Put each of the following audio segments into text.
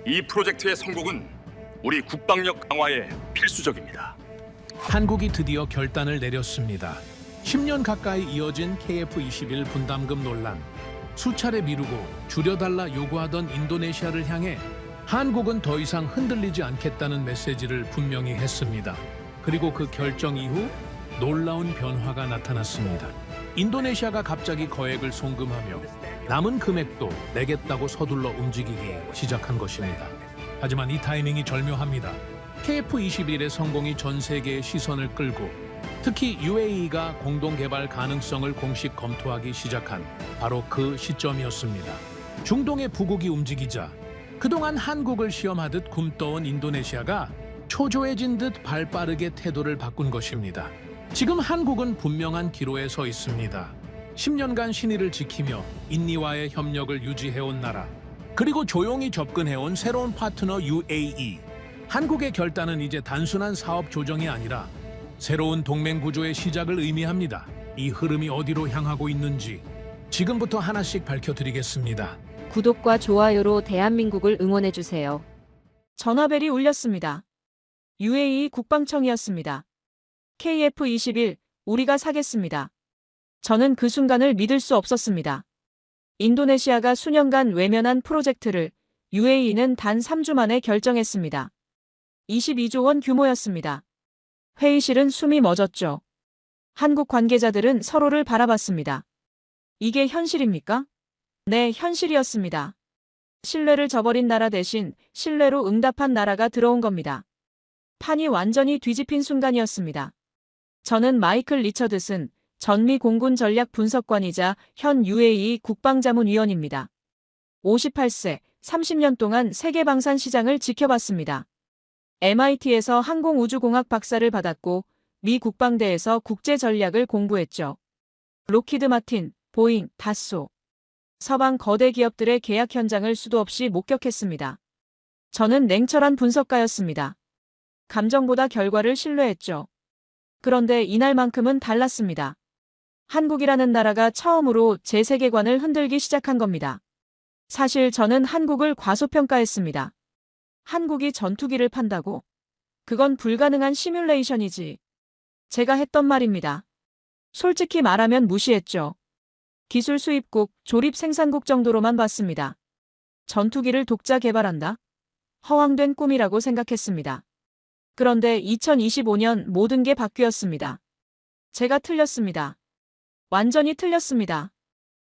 이 프로젝트의 성공은 우리 국방력 강화에 필수적입니다. 한국이 드디어 결단을 내렸습니다. 10년 가까이 이어진 KF-21 분담금 논란. 수차례 미루고 줄여달라 요구하던 인도네시아를 향해 한국은 더 이상 흔들리지 않겠다는 메시지를 분명히 했습니다. 그리고 그 결정 이후 놀라운 변화가 나타났습니다. 인도네시아가 갑자기 거액을 송금하며 남은 금액도 내겠다고 서둘러 움직이기 시작한 것입니다. 하지만 이 타이밍이 절묘합니다. KF-21의 성공이 전 세계의 시선을 끌고 특히 UAE가 공동개발 가능성을 공식 검토하기 시작한 바로 그 시점이었습니다. 중동의 부국이 움직이자 그동안 한국을 시험하듯 굼떠온 인도네시아가 초조해진 듯 발빠르게 태도를 바꾼 것입니다. 지금 한국은 분명한 기로에 서 있습니다. 10년간 신의를 지키며 인니와의 협력을 유지해온 나라, 그리고 조용히 접근해온 새로운 파트너 UAE. 한국의 결단은 이제 단순한 사업 조정이 아니라 새로운 동맹 구조의 시작을 의미합니다. 이 흐름이 어디로 향하고 있는지 지금부터 하나씩 밝혀드리겠습니다. 구독과 좋아요로 대한민국을 응원해주세요. 전화벨이 울렸습니다. UAE 국방청이었습니다. KF-21, 우리가 사겠습니다. 저는 그 순간을 믿을 수 없었습니다. 인도네시아가 수년간 외면한 프로젝트를 UAE는 단 3주 만에 결정했습니다. 22조 원 규모였습니다. 회의실은 숨이 멎었죠. 한국 관계자들은 서로를 바라봤습니다. 이게 현실입니까? 네, 현실이었습니다. 신뢰를 저버린 나라 대신 신뢰로 응답한 나라가 들어온 겁니다. 판이 완전히 뒤집힌 순간이었습니다. 저는 마이클 리처드슨 전미 공군 전략 분석관이자 현 UAE 국방자문위원입니다. 58세, 30년 동안 세계 방산 시장을 지켜봤습니다. MIT에서 항공우주공학 박사를 받았고 미 국방대에서 국제 전략을 공부했죠. 록히드 마틴, 보잉, 다소. 서방 거대 기업들의 계약 현장을 수도 없이 목격했습니다. 저는 냉철한 분석가였습니다. 감정보다 결과를 신뢰했죠. 그런데 이날만큼은 달랐습니다. 한국이라는 나라가 처음으로 제 세계관을 흔들기 시작한 겁니다. 사실 저는 한국을 과소평가했습니다. 한국이 전투기를 판다고? 그건 불가능한 시뮬레이션이지. 제가 했던 말입니다. 솔직히 말하면 무시했죠. 기술 수입국, 조립 생산국 정도로만 봤습니다. 전투기를 독자 개발한다? 허황된 꿈이라고 생각했습니다. 그런데 2025년 모든 게 바뀌었습니다. 제가 틀렸습니다. 완전히 틀렸습니다.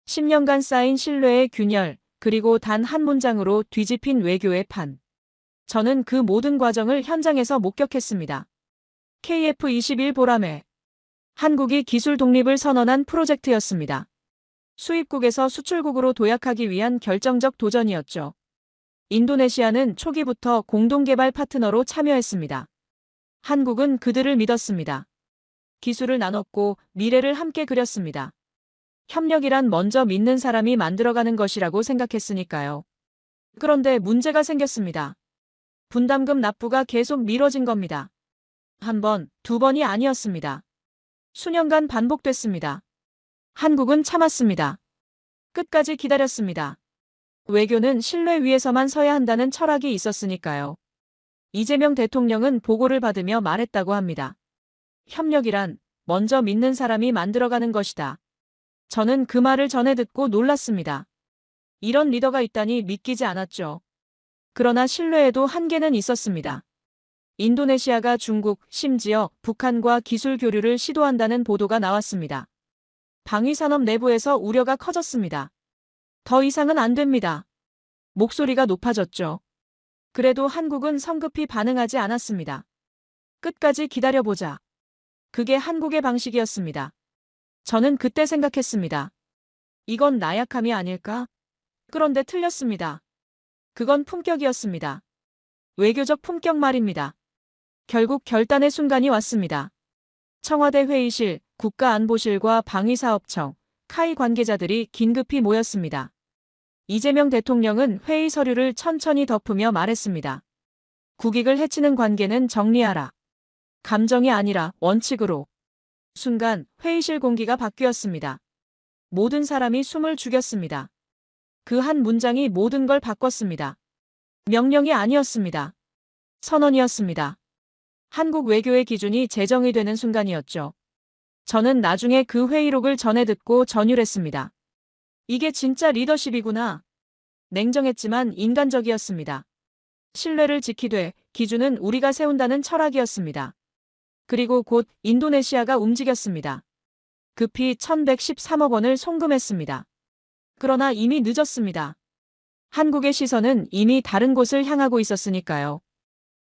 10년간 쌓인 신뢰의 균열, 그리고 단 한 문장으로 뒤집힌 외교의 판. 저는 그 모든 과정을 현장에서 목격했습니다. KF-21 보람에 한국이 기술 독립을 선언한 프로젝트였습니다. 수입국에서 수출국으로 도약하기 위한 결정적 도전이었죠. 인도네시아는 초기부터 공동개발 파트너로 참여했습니다. 한국은 그들을 믿었습니다. 기술을 나눴고 미래를 함께 그렸습니다. 협력이란 먼저 믿는 사람이 만들어가는 것이라고 생각했으니까요. 그런데 문제가 생겼습니다. 분담금 납부가 계속 미뤄진 겁니다. 한 번, 두 번이 아니었습니다. 수년간 반복됐습니다. 한국은 참았습니다. 끝까지 기다렸습니다. 외교는 신뢰 위에서만 서야 한다는 철학이 있었으니까요. 이재명 대통령은 보고를 받으며 말했다고 합니다. 협력이란 먼저 믿는 사람이 만들어가는 것이다. 저는 그 말을 전해 듣고 놀랐습니다. 이런 리더가 있다니 믿기지 않았죠. 그러나 신뢰에도 한계는 있었습니다. 인도네시아가 중국, 심지어 북한과 기술 교류를 시도한다는 보도가 나왔습니다. 방위산업 내부에서 우려가 커졌습니다. 더 이상은 안 됩니다. 목소리가 높아졌죠. 그래도 한국은 성급히 반응하지 않았습니다. 끝까지 기다려보자. 그게 한국의 방식이었습니다. 저는 그때 생각했습니다. 이건 나약함이 아닐까? 그런데 틀렸습니다. 그건 품격이었습니다. 외교적 품격 말입니다. 결국 결단의 순간이 왔습니다. 청와대 회의실, 국가안보실과 방위사업청, 카이 관계자들이 긴급히 모였습니다. 이재명 대통령은 회의 서류를 천천히 덮으며 말했습니다. 국익을 해치는 관계는 정리하라. 감정이 아니라 원칙으로. 순간 회의실 공기가 바뀌었습니다. 모든 사람이 숨을 죽였습니다. 그 한 문장이 모든 걸 바꿨습니다. 명령이 아니었습니다. 선언이었습니다. 한국 외교의 기준이 제정이 되는 순간이었죠. 저는 나중에 그 회의록을 전해 듣고 전율했습니다. 이게 진짜 리더십이구나. 냉정했지만 인간적이었습니다. 신뢰를 지키되 기준은 우리가 세운다는 철학이었습니다. 그리고 곧 인도네시아가 움직였습니다. 급히 1113억 원을 송금했습니다. 그러나 이미 늦었습니다. 한국의 시선은 이미 다른 곳을 향하고 있었으니까요.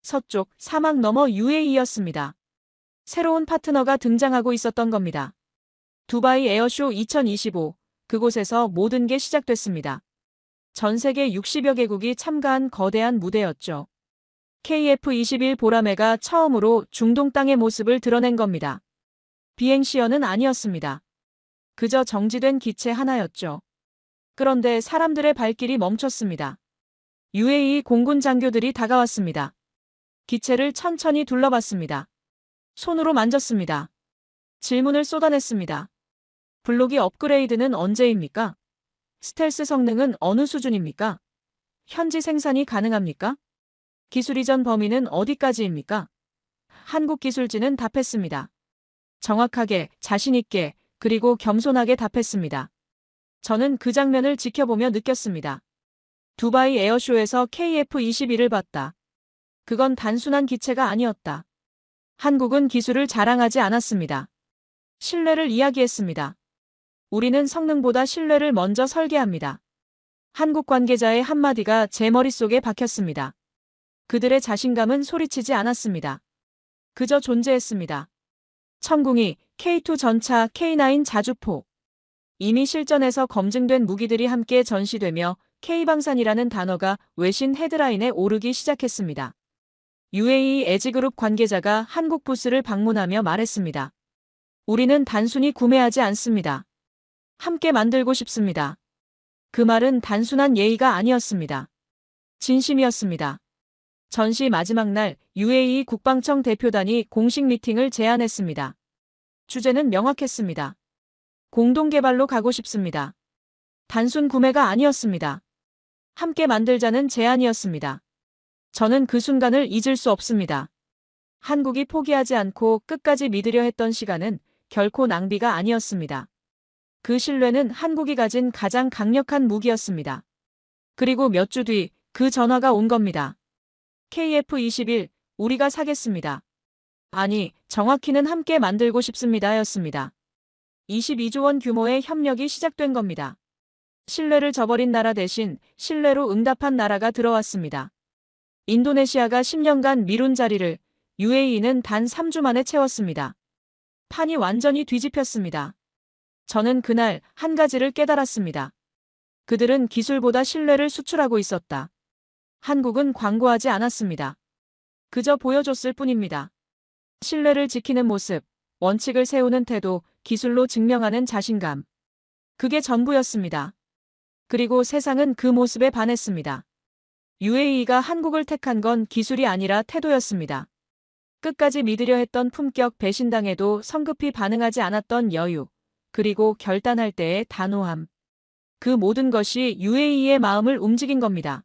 서쪽 사막 너머 UAE였습니다. 새로운 파트너가 등장하고 있었던 겁니다. 두바이 에어쇼 2025, 그곳에서 모든 게 시작됐습니다. 전 세계 60여 개국이 참가한 거대한 무대였죠. KF-21 보라매가 처음으로 중동 땅의 모습을 드러낸 겁니다. 비행시연은 아니었습니다. 그저 정지된 기체 하나였죠. 그런데 사람들의 발길이 멈췄습니다. UAE 공군 장교들이 다가왔습니다. 기체를 천천히 둘러봤습니다. 손으로 만졌습니다. 질문을 쏟아냈습니다. 블록이 업그레이드는 언제입니까? 스텔스 성능은 어느 수준입니까? 현지 생산이 가능합니까? 기술 이전 범위는 어디까지입니까? 한국 기술진은 답했습니다. 정확하게, 자신있게, 그리고 겸손하게 답했습니다. 저는 그 장면을 지켜보며 느꼈습니다. 두바이 에어쇼에서 KF-21을 봤다. 그건 단순한 기체가 아니었다. 한국은 기술을 자랑하지 않았습니다. 신뢰를 이야기했습니다. 우리는 성능보다 신뢰를 먼저 설계합니다. 한국 관계자의 한마디가 제 머릿속에 박혔습니다. 그들의 자신감은 소리치지 않았습니다. 그저 존재했습니다. 천궁이, K2 전차, K9 자주포. 이미 실전에서 검증된 무기들이 함께 전시되며 K방산이라는 단어가 외신 헤드라인에 오르기 시작했습니다. UAE 에지그룹 관계자가 한국 부스를 방문하며 말했습니다. 우리는 단순히 구매하지 않습니다. 함께 만들고 싶습니다. 그 말은 단순한 예의가 아니었습니다. 진심이었습니다. 전시 마지막 날 UAE 국방청 대표단이 공식 미팅을 제안했습니다. 주제는 명확했습니다. 공동개발로 가고 싶습니다. 단순 구매가 아니었습니다. 함께 만들자는 제안이었습니다. 저는 그 순간을 잊을 수 없습니다. 한국이 포기하지 않고 끝까지 믿으려 했던 시간은 결코 낭비가 아니었습니다. 그 신뢰는 한국이 가진 가장 강력한 무기였습니다. 그리고 몇 주 뒤 그 전화가 온 겁니다. KF-21, 우리가 사겠습니다. 아니, 정확히는 함께 만들고 싶습니다 였습니다. 22조 원 규모의 협력이 시작된 겁니다. 신뢰를 저버린 나라 대신 신뢰로 응답한 나라가 들어왔습니다. 인도네시아가 10년간 미룬 자리를 UAE는 단 3주 만에 채웠습니다. 판이 완전히 뒤집혔습니다. 저는 그날 한 가지를 깨달았습니다. 그들은 기술보다 신뢰를 수출하고 있었다. 한국은 광고하지 않았습니다. 그저 보여줬을 뿐입니다. 신뢰를 지키는 모습, 원칙을 세우는 태도, 기술로 증명하는 자신감. 그게 전부였습니다. 그리고 세상은 그 모습에 반했습니다. UAE가 한국을 택한 건 기술이 아니라 태도였습니다. 끝까지 믿으려 했던 품격 배신당해도 성급히 반응하지 않았던 여유, 그리고 결단할 때의 단호함. 그 모든 것이 UAE의 마음을 움직인 겁니다.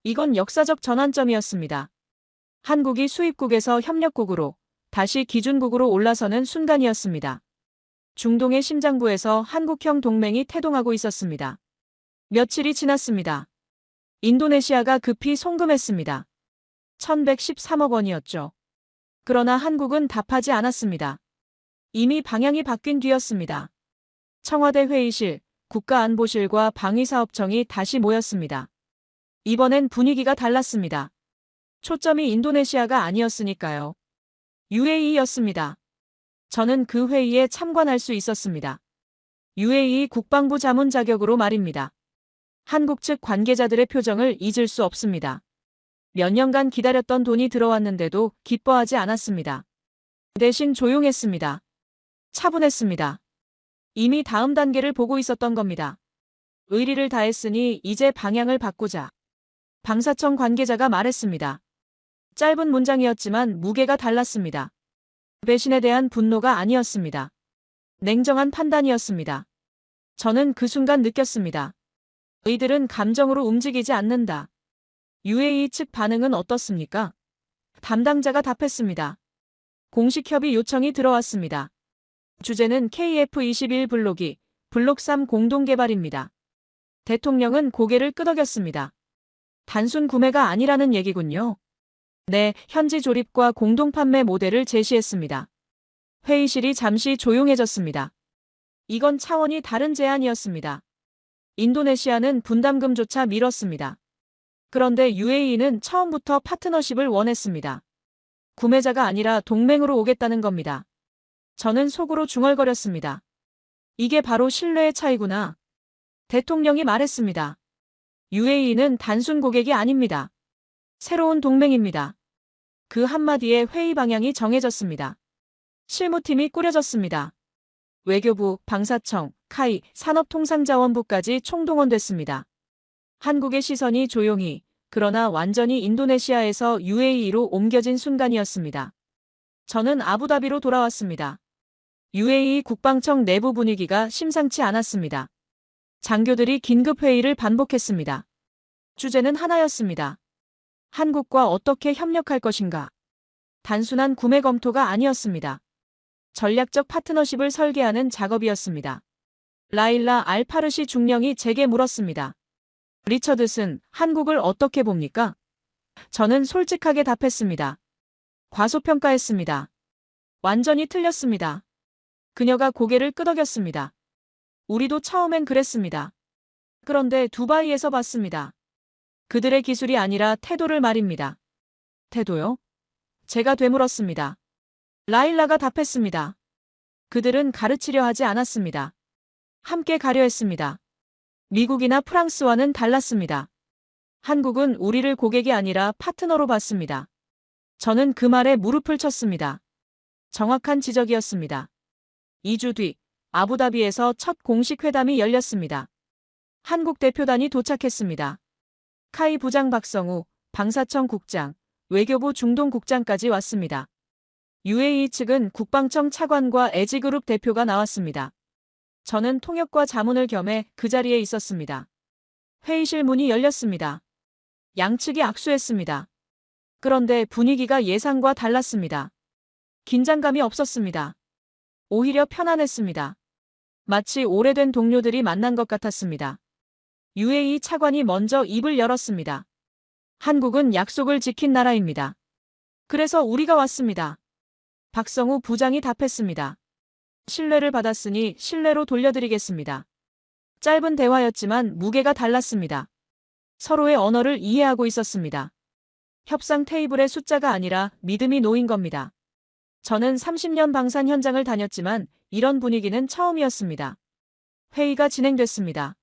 이건 역사적 전환점이었습니다. 한국이 수입국에서 협력국으로, 다시 기준국으로 올라서는 순간이었습니다. 중동의 심장부에서 한국형 동맹이 태동하고 있었습니다. 며칠이 지났습니다. 인도네시아가 급히 송금했습니다. 1113억 원이었죠. 그러나 한국은 답하지 않았습니다. 이미 방향이 바뀐 뒤였습니다. 청와대 회의실, 국가안보실과 방위사업청이 다시 모였습니다. 이번엔 분위기가 달랐습니다. 초점이 인도네시아가 아니었으니까요. UAE였습니다. 저는 그 회의에 참관할 수 있었습니다. UAE 국방부 자문 자격으로 말입니다. 한국 측 관계자들의 표정을 잊을 수 없습니다. 몇 년간 기다렸던 돈이 들어왔는데도 기뻐하지 않았습니다. 대신 조용했습니다. 차분했습니다. 이미 다음 단계를 보고 있었던 겁니다. 의리를 다했으니 이제 방향을 바꾸자. 방사청 관계자가 말했습니다. 짧은 문장이었지만 무게가 달랐습니다. 배신에 대한 분노가 아니었습니다. 냉정한 판단이었습니다. 저는 그 순간 느꼈습니다. 의들은 감정으로 움직이지 않는다. UAE 측 반응은 어떻습니까? 담당자가 답했습니다. 공식 협의 요청이 들어왔습니다. 주제는 KF-21 블록2, 블록3 공동개발입니다. 대통령은 고개를 끄덕였습니다. 단순 구매가 아니라는 얘기군요. 네, 현지 조립과 공동 판매 모델을 제시했습니다. 회의실이 잠시 조용해졌습니다. 이건 차원이 다른 제안이었습니다. 인도네시아는 분담금조차 미뤘습니다. 그런데 UAE는 처음부터 파트너십을 원했습니다. 구매자가 아니라 동맹으로 오겠다는 겁니다. 저는 속으로 중얼거렸습니다. 이게 바로 신뢰의 차이구나. 대통령이 말했습니다. UAE는 단순 고객이 아닙니다. 새로운 동맹입니다. 그 한마디에 회의 방향이 정해졌습니다. 실무팀이 꾸려졌습니다. 외교부, 방사청, 카이, 산업통상자원부까지 총동원됐습니다. 한국의 시선이 조용히, 그러나 완전히 인도네시아에서 UAE로 옮겨진 순간이었습니다. 저는 아부다비로 돌아왔습니다. UAE 국방청 내부 분위기가 심상치 않았습니다. 장교들이 긴급 회의를 반복했습니다. 주제는 하나였습니다. 한국과 어떻게 협력할 것인가? 단순한 구매 검토가 아니었습니다. 전략적 파트너십을 설계하는 작업이었습니다. 라일라 알파르시 중령이 제게 물었습니다. 리처드슨, 한국을 어떻게 봅니까? 저는 솔직하게 답했습니다. 과소평가했습니다. 완전히 틀렸습니다. 그녀가 고개를 끄덕였습니다. 우리도 처음엔 그랬습니다. 그런데 두바이에서 봤습니다. 그들의 기술이 아니라 태도를 말입니다. 태도요? 제가 되물었습니다. 라일라가 답했습니다. 그들은 가르치려 하지 않았습니다. 함께 가려 했습니다. 미국이나 프랑스와는 달랐습니다. 한국은 우리를 고객이 아니라 파트너로 봤습니다. 저는 그 말에 무릎을 쳤습니다. 정확한 지적이었습니다. 2주 뒤 아부다비에서 첫 공식 회담이 열렸습니다. 한국 대표단이 도착했습니다. 카이 부장 박성우, 방사청 국장, 외교부 중동국장까지 왔습니다. UAE 측은 국방청 차관과 에지그룹 대표가 나왔습니다. 저는 통역과 자문을 겸해 그 자리에 있었습니다. 회의실 문이 열렸습니다. 양측이 악수했습니다. 그런데 분위기가 예상과 달랐습니다. 긴장감이 없었습니다. 오히려 편안했습니다. 마치 오래된 동료들이 만난 것 같았습니다. UAE 차관이 먼저 입을 열었습니다. 한국은 약속을 지킨 나라입니다. 그래서 우리가 왔습니다. 박성우 부장이 답했습니다. 신뢰를 받았으니 신뢰로 돌려드리겠습니다. 짧은 대화였지만 무게가 달랐습니다. 서로의 언어를 이해하고 있었습니다. 협상 테이블의 숫자가 아니라 믿음이 놓인 겁니다. 저는 30년 방산 현장을 다녔지만 이런 분위기는 처음이었습니다. 회의가 진행됐습니다.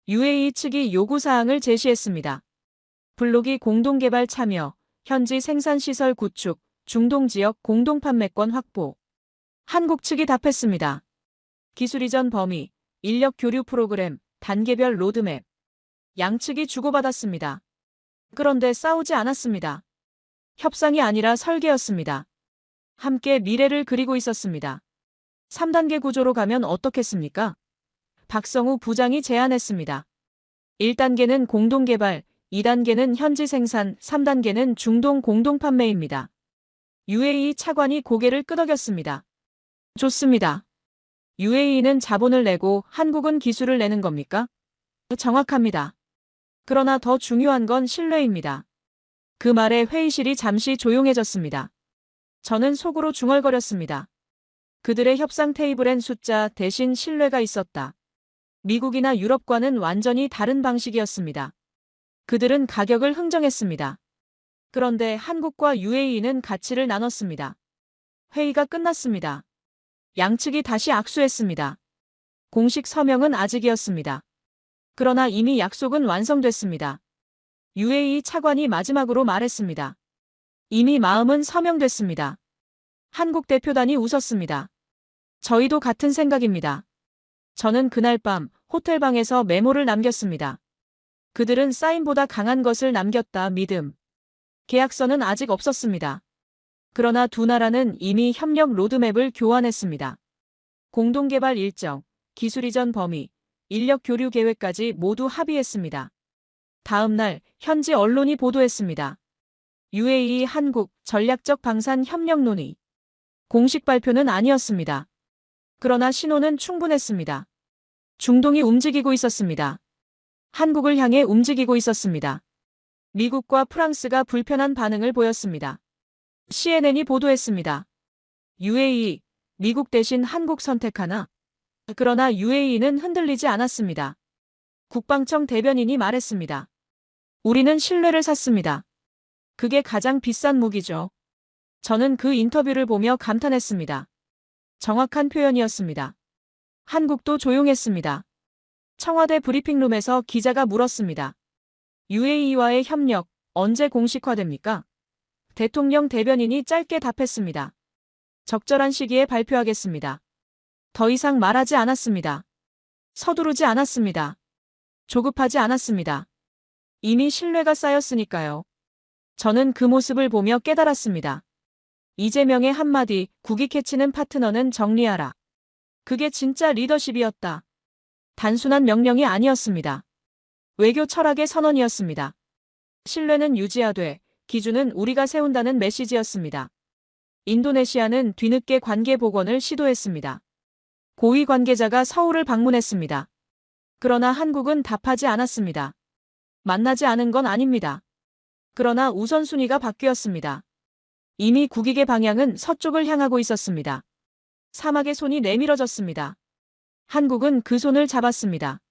UAE 측이 요구사항을 제시했습니다. 블록2 공동개발 참여, 현지 생산시설 구축, 중동지역 공동판매권 확보. 한국 측이 답했습니다. 기술 이전 범위, 인력 교류 프로그램, 단계별 로드맵. 양측이 주고받았습니다. 그런데 싸우지 않았습니다. 협상이 아니라 설계였습니다. 함께 미래를 그리고 있었습니다. 3단계 구조로 가면 어떻겠습니까? 박성우 부장이 제안했습니다. 1단계는 공동개발, 2단계는 현지 생산, 3단계는 중동 공동판매입니다. UAE 차관이 고개를 끄덕였습니다. 좋습니다. UAE는 자본을 내고 한국은 기술을 내는 겁니까? 정확합니다. 그러나 더 중요한 건 신뢰입니다. 그 말에 회의실이 잠시 조용해졌습니다. 저는 속으로 중얼거렸습니다. 그들의 협상 테이블엔 숫자 대신 신뢰가 있었다. 미국이나 유럽과는 완전히 다른 방식이었습니다. 그들은 가격을 흥정했습니다. 그런데 한국과 UAE는 가치를 나눴습니다. 회의가 끝났습니다. 양측이 다시 악수했습니다. 공식 서명은 아직이었습니다. 그러나 이미 약속은 완성됐습니다. UAE 차관이 마지막으로 말했습니다. 이미 마음은 서명됐습니다. 한국 대표단이 웃었습니다. 저희도 같은 생각입니다. 저는 그날 밤 호텔방에서 메모를 남겼습니다. 그들은 사인보다 강한 것을 남겼다. 믿음. 계약서는 아직 없었습니다. 그러나 두 나라는 이미 협력 로드맵을 교환했습니다. 공동개발 일정, 기술 이전 범위, 인력 교류 계획까지 모두 합의했습니다. 다음 날 현지 언론이 보도했습니다. UAE 한국 전략적 방산 협력 논의. 공식 발표는 아니었습니다. 그러나 신호는 충분했습니다. 중동이 움직이고 있었습니다. 한국을 향해 움직이고 있었습니다. 미국과 프랑스가 불편한 반응을 보였습니다. CNN이 보도했습니다. UAE, 미국 대신 한국 선택하나? 그러나 UAE는 흔들리지 않았습니다. 국방청 대변인이 말했습니다. 우리는 신뢰를 샀습니다. 그게 가장 비싼 무기죠. 저는 그 인터뷰를 보며 감탄했습니다. 정확한 표현이었습니다. 한국도 조용했습니다. 청와대 브리핑룸에서 기자가 물었습니다. UAE와의 협력 언제 공식화됩니까? 대통령 대변인이 짧게 답했습니다. 적절한 시기에 발표하겠습니다. 더 이상 말하지 않았습니다. 서두르지 않았습니다. 조급하지 않았습니다. 이미 신뢰가 쌓였으니까요. 저는 그 모습을 보며 깨달았습니다. 이재명의 한마디, 국익 해치는 파트너는 정리하라. 그게 진짜 리더십이었다. 단순한 명령이 아니었습니다. 외교 철학의 선언이었습니다. 신뢰는 유지하되 기준은 우리가 세운다는 메시지였습니다. 인도네시아는 뒤늦게 관계 복원을 시도했습니다. 고위 관계자가 서울을 방문했습니다. 그러나 한국은 답하지 않았습니다. 만나지 않은 건 아닙니다. 그러나 우선순위가 바뀌었습니다. 이미 국익의 방향은 서쪽을 향하고 있었습니다. 사막의 손이 내밀어졌습니다. 한국은 그 손을 잡았습니다.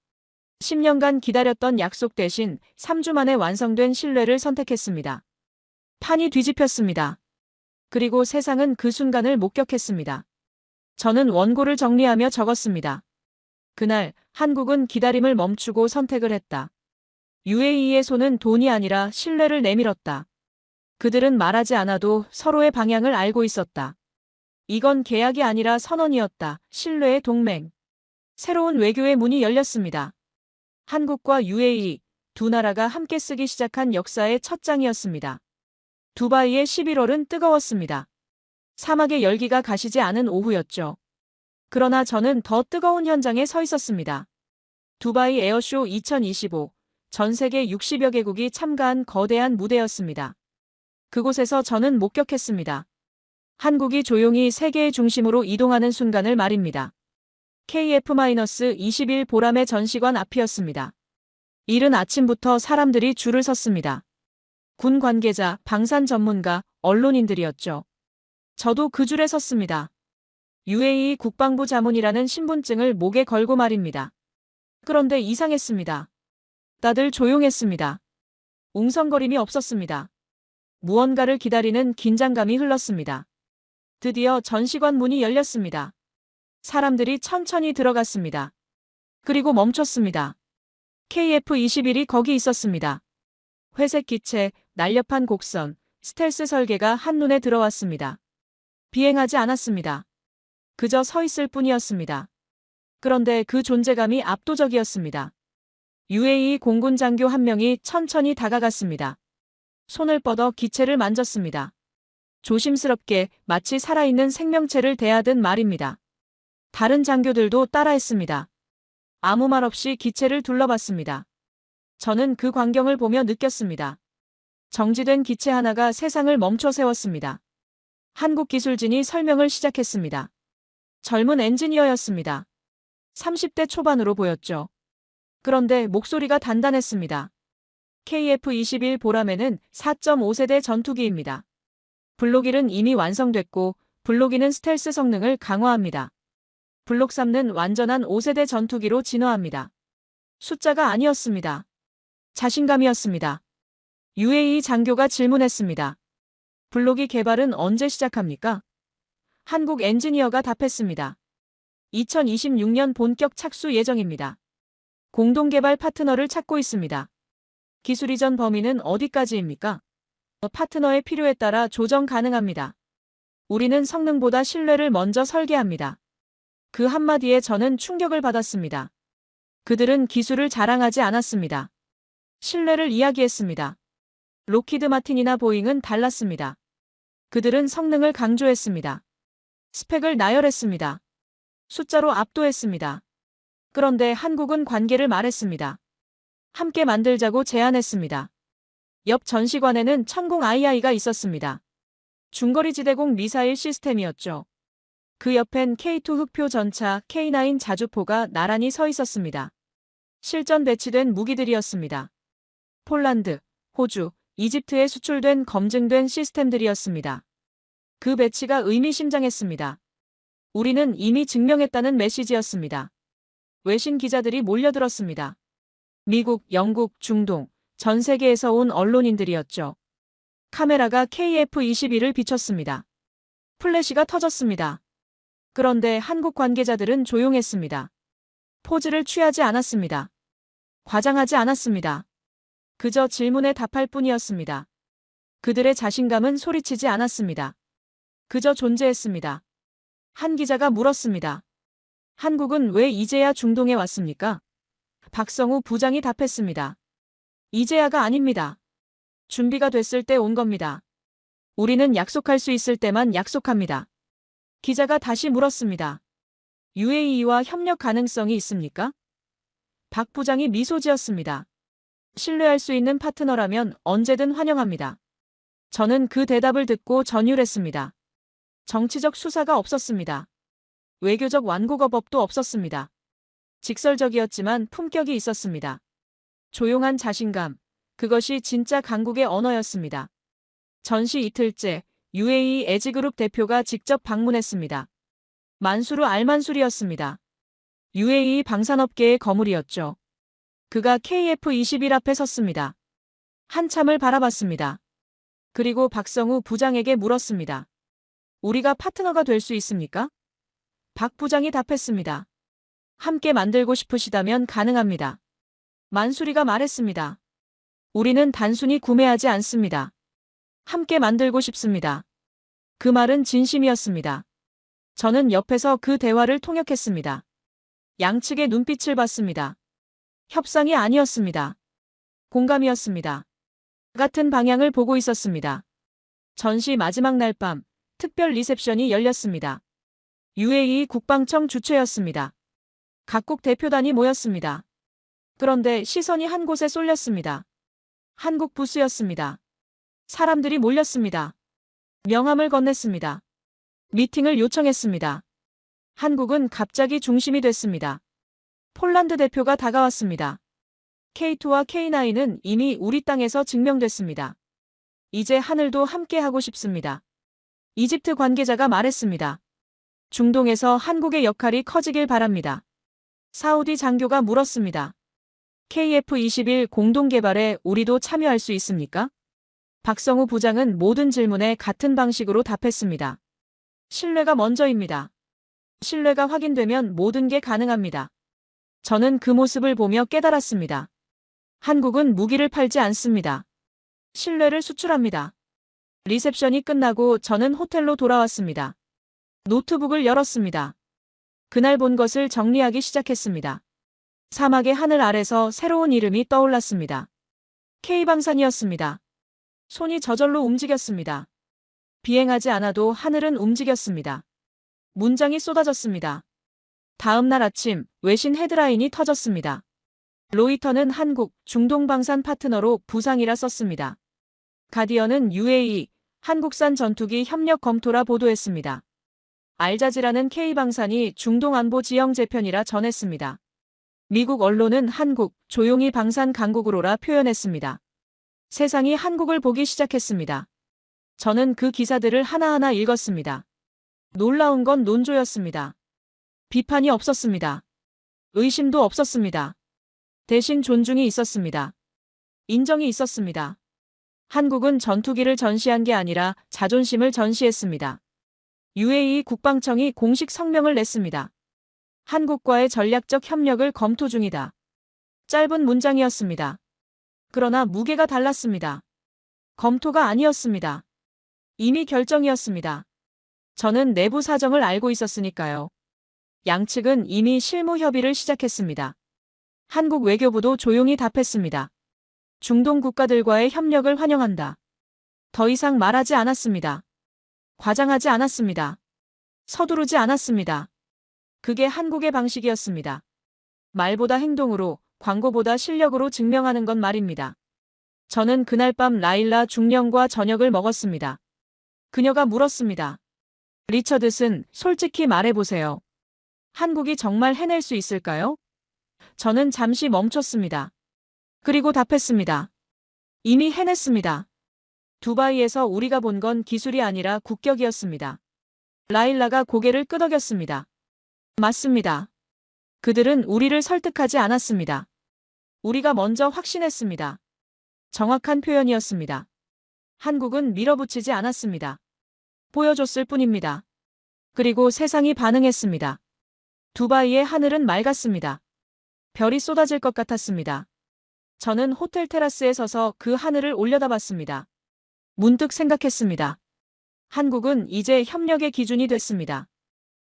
10년간 기다렸던 약속 대신 3주 만에 완성된 신뢰를 선택했습니다. 판이 뒤집혔습니다. 그리고 세상은 그 순간을 목격했습니다. 저는 원고를 정리하며 적었습니다. 그날 한국은 기다림을 멈추고 선택을 했다. UAE의 손은 돈이 아니라 신뢰를 내밀었다. 그들은 말하지 않아도 서로의 방향을 알고 있었다. 이건 계약이 아니라 선언이었다. 신뢰의 동맹. 새로운 외교의 문이 열렸습니다. 한국과 UAE 두 나라가 함께 쓰기 시작한 역사의 첫 장이었습니다. 두바이의 11월은 뜨거웠습니다. 사막의 열기가 가시지 않은 오후였죠. 그러나 저는 더 뜨거운 현장에 서 있었습니다. 두바이 에어쇼 2025, 전 세계 60여 개국이 참가한 거대한 무대였습니다. 그곳에서 저는 목격했습니다. 한국이 조용히 세계의 중심으로 이동하는 순간을 말입니다. KF-21 보람의 전시관 앞이었습니다. 이른 아침부터 사람들이 줄을 섰습니다. 군 관계자, 방산 전문가, 언론인들이었죠. 저도 그 줄에 섰습니다. UAE 국방부 자문이라는 신분증을 목에 걸고 말입니다. 그런데 이상했습니다. 다들 조용했습니다. 웅성거림이 없었습니다. 무언가를 기다리는 긴장감이 흘렀습니다. 드디어 전시관 문이 열렸습니다. 사람들이 천천히 들어갔습니다. 그리고 멈췄습니다. KF-21이 거기 있었습니다. 회색 기체, 날렵한 곡선, 스텔스 설계가 한눈에 들어왔습니다. 비행하지 않았습니다. 그저 서 있을 뿐이었습니다. 그런데 그 존재감이 압도적이었습니다. UAE 공군 장교 한 명이 천천히 다가갔습니다. 손을 뻗어 기체를 만졌습니다. 조심스럽게 마치 살아있는 생명체를 대하듯 말입니다. 다른 장교들도 따라했습니다. 아무 말 없이 기체를 둘러봤습니다. 저는 그 광경을 보며 느꼈습니다. 정지된 기체 하나가 세상을 멈춰 세웠습니다. 한국 기술진이 설명을 시작했습니다. 젊은 엔지니어였습니다. 30대 초반으로 보였죠. 그런데 목소리가 단단했습니다. KF-21 보람에는 4.5세대 전투기입니다. 블록 1은 이미 완성됐고 블록 2는 스텔스 성능을 강화합니다. 블록 3는 완전한 5세대 전투기로 진화합니다. 숫자가 아니었습니다. 자신감이었습니다. UAE 장교가 질문했습니다. 블록2 개발은 언제 시작합니까? 한국 엔지니어가 답했습니다. 2026년 본격 착수 예정입니다. 공동개발 파트너를 찾고 있습니다. 기술 이전 범위는 어디까지입니까? 파트너의 필요에 따라 조정 가능합니다. 우리는 성능보다 신뢰를 먼저 설계합니다. 그 한마디에 저는 충격을 받았습니다. 그들은 기술을 자랑하지 않았습니다. 신뢰를 이야기했습니다. 록히드 마틴이나 보잉은 달랐습니다. 그들은 성능을 강조했습니다. 스펙을 나열했습니다. 숫자로 압도했습니다. 그런데 한국은 관계를 말했습니다. 함께 만들자고 제안했습니다. 옆 전시관에는 천공 II가 있었습니다. 중거리 지대공 미사일 시스템이었죠. 그 옆엔 K2 흑표 전차, K9 자주포가 나란히 서 있었습니다. 실전 배치된 무기들이었습니다. 폴란드, 호주, 이집트에 수출된 검증된 시스템들이었습니다. 그 배치가 의미심장했습니다. 우리는 이미 증명했다는 메시지였습니다. 외신 기자들이 몰려들었습니다. 미국, 영국, 중동, 전 세계에서 온 언론인들이었죠. 카메라가 KF-21을 비췄습니다. 플래시가 터졌습니다. 그런데 한국 관계자들은 조용했습니다. 포즈를 취하지 않았습니다. 과장하지 않았습니다. 그저 질문에 답할 뿐이었습니다. 그들의 자신감은 소리치지 않았습니다. 그저 존재했습니다. 한 기자가 물었습니다. 한국은 왜 이제야 중동에 왔습니까? 박성우 부장이 답했습니다. 이제야가 아닙니다. 준비가 됐을 때 온 겁니다. 우리는 약속할 수 있을 때만 약속합니다. 기자가 다시 물었습니다. UAE와 협력 가능성이 있습니까? 박 부장이 미소 지었습니다. 신뢰할 수 있는 파트너라면 언제든 환영합니다. 저는 그 대답을 듣고 전율했습니다. 정치적 수사가 없었습니다. 외교적 완고거법도 없었습니다. 직설적이었지만 품격이 있었습니다. 조용한 자신감, 그것이 진짜 강국의 언어였습니다. 전시 이틀째, UAE 에지그룹 대표가 직접 방문했습니다. 만수르 알만술이었습니다. UAE 방산업계의 거물이었죠. 그가 KF-21 앞에 섰습니다. 한참을 바라봤습니다. 그리고 박성우 부장에게 물었습니다. 우리가 파트너가 될 수 있습니까? 박 부장이 답했습니다. 함께 만들고 싶으시다면 가능합니다. 만수리가 말했습니다. 우리는 단순히 구매하지 않습니다. 함께 만들고 싶습니다. 그 말은 진심이었습니다. 저는 옆에서 그 대화를 통역했습니다. 양측의 눈빛을 봤습니다. 협상이 아니었습니다. 공감이었습니다. 같은 방향을 보고 있었습니다. 전시 마지막 날 밤, 특별 리셉션이 열렸습니다. UAE 국방청 주최였습니다. 각국 대표단이 모였습니다. 그런데 시선이 한 곳에 쏠렸습니다. 한국 부스였습니다. 사람들이 몰렸습니다. 명함을 건넸습니다. 미팅을 요청했습니다. 한국은 갑자기 중심이 됐습니다. 폴란드 대표가 다가왔습니다. K2와 K9은 이미 우리 땅에서 증명됐습니다. 이제 하늘도 함께 하고 싶습니다. 이집트 관계자가 말했습니다. 중동에서 한국의 역할이 커지길 바랍니다. 사우디 장교가 물었습니다. KF-21 공동개발에 우리도 참여할 수 있습니까? 박성우 부장은 모든 질문에 같은 방식으로 답했습니다. 신뢰가 먼저입니다. 신뢰가 확인되면 모든 게 가능합니다. 저는 그 모습을 보며 깨달았습니다. 한국은 무기를 팔지 않습니다. 신뢰를 수출합니다. 리셉션이 끝나고 저는 호텔로 돌아왔습니다. 노트북을 열었습니다. 그날 본 것을 정리하기 시작했습니다. 사막의 하늘 아래서 새로운 이름이 떠올랐습니다. K방산이었습니다. 손이 저절로 움직였습니다. 비행하지 않아도 하늘은 움직였습니다. 문장이 쏟아졌습니다. 다음 날 아침 외신 헤드라인이 터졌습니다. 로이터는 한국, 중동 방산 파트너로 부상이라 썼습니다. 가디언은 UAE, 한국산 전투기 협력 검토라 보도했습니다. 알자지라는 K방산이 중동 안보 지형 재편이라 전했습니다. 미국 언론은 한국, 조용히 방산 강국으로라 표현했습니다. 세상이 한국을 보기 시작했습니다. 저는 그 기사들을 하나하나 읽었습니다. 놀라운 건 논조였습니다. 비판이 없었습니다. 의심도 없었습니다. 대신 존중이 있었습니다. 인정이 있었습니다. 한국은 전투기를 전시한 게 아니라 자존심을 전시했습니다. UAE 국방청이 공식 성명을 냈습니다. 한국과의 전략적 협력을 검토 중이다. 짧은 문장이었습니다. 그러나 무게가 달랐습니다. 검토가 아니었습니다. 이미 결정이었습니다. 저는 내부 사정을 알고 있었으니까요. 양측은 이미 실무 협의를 시작했습니다. 한국 외교부도 조용히 답했습니다. 중동 국가들과의 협력을 환영한다. 더 이상 말하지 않았습니다. 과장하지 않았습니다. 서두르지 않았습니다. 그게 한국의 방식이었습니다. 말보다 행동으로, 광고보다 실력으로 증명하는 건 말입니다. 저는 그날 밤 라일라 중령과 저녁을 먹었습니다. 그녀가 물었습니다. 리처드슨, 솔직히 말해보세요. 한국이 정말 해낼 수 있을까요? 저는 잠시 멈췄습니다. 그리고 답했습니다. 이미 해냈습니다. 두바이에서 우리가 본 건 기술이 아니라 국격이었습니다. 라일라가 고개를 끄덕였습니다. 맞습니다. 그들은 우리를 설득하지 않았습니다. 우리가 먼저 확신했습니다. 정확한 표현이었습니다. 한국은 밀어붙이지 않았습니다. 보여줬을 뿐입니다. 그리고 세상이 반응했습니다. 두바이의 하늘은 맑았습니다. 별이 쏟아질 것 같았습니다. 저는 호텔 테라스에 서서 그 하늘을 올려다봤습니다. 문득 생각했습니다. 한국은 이제 협력의 기준이 됐습니다.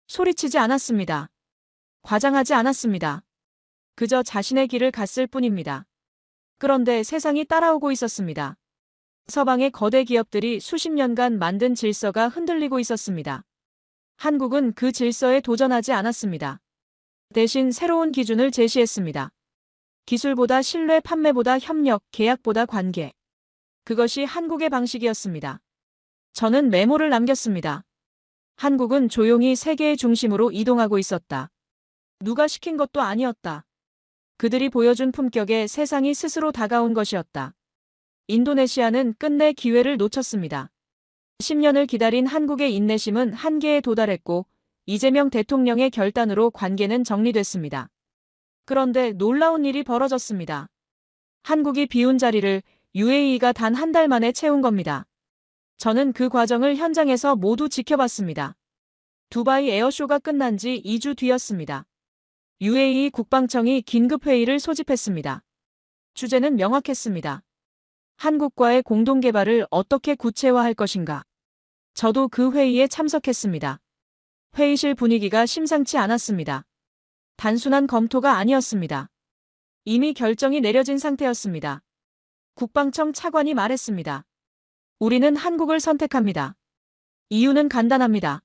소리치지 않았습니다. 과장하지 않았습니다. 그저 자신의 길을 갔을 뿐입니다. 그런데 세상이 따라오고 있었습니다. 서방의 거대 기업들이 수십 년간 만든 질서가 흔들리고 있었습니다. 한국은 그 질서에 도전하지 않았습니다. 대신 새로운 기준을 제시했습니다. 기술보다 신뢰, 판매보다 협력, 계약보다 관계. 그것이 한국의 방식이었습니다. 저는 메모를 남겼습니다. 한국은 조용히 세계의 중심으로 이동하고 있었다. 누가 시킨 것도 아니었다. 그들이 보여준 품격에 세상이 스스로 다가온 것이었다. 인도네시아는 끝내 기회를 놓쳤습니다. 10년을 기다린 한국의 인내심은 한계에 도달했고 이재명 대통령의 결단으로 관계는 정리됐습니다. 그런데 놀라운 일이 벌어졌습니다. 한국이 비운 자리를 UAE가 단 한 달 만에 채운 겁니다. 저는 그 과정을 현장에서 모두 지켜봤습니다. 두바이 에어쇼가 끝난 지 2주 뒤였습니다. UAE 국방청이 긴급회의를 소집했습니다. 주제는 명확했습니다. 한국과의 공동개발을 어떻게 구체화할 것인가. 저도 그 회의에 참석했습니다. 회의실 분위기가 심상치 않았습니다. 단순한 검토가 아니었습니다. 이미 결정이 내려진 상태였습니다. 국방청 차관이 말했습니다. 우리는 한국을 선택합니다. 이유는 간단합니다.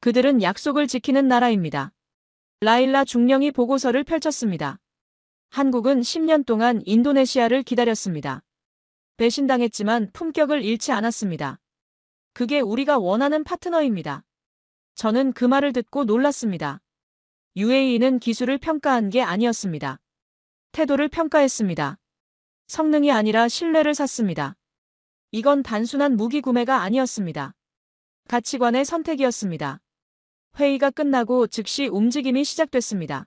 그들은 약속을 지키는 나라입니다. 라일라 중령이 보고서를 펼쳤습니다. 한국은 10년 동안 인도네시아를 기다렸습니다. 배신당했지만 품격을 잃지 않았습니다. 그게 우리가 원하는 파트너입니다. 저는 그 말을 듣고 놀랐습니다. UAE는 기술을 평가한 게 아니었습니다. 태도를 평가했습니다. 성능이 아니라 신뢰를 샀습니다. 이건 단순한 무기 구매가 아니었습니다. 가치관의 선택이었습니다. 회의가 끝나고 즉시 움직임이 시작됐습니다.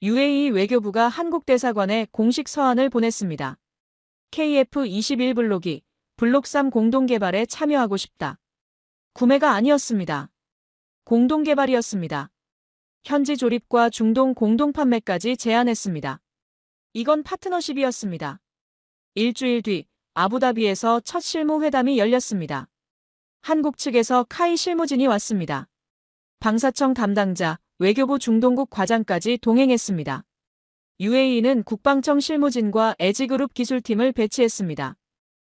UAE 외교부가 한국 대사관에 공식 서한을 보냈습니다. KF-21 블록이 블록 3 공동개발에 참여하고 싶다. 구매가 아니었습니다. 공동개발이었습니다. 현지 조립과 중동 공동 판매까지 제안했습니다. 이건 파트너십이었습니다. 일주일 뒤 아부다비에서 첫 실무회담이 열렸습니다. 한국 측에서 카이 실무진이 왔습니다. 방사청 담당자, 외교부 중동국 과장까지 동행했습니다. UAE는 국방청 실무진과 에지그룹 기술팀을 배치했습니다.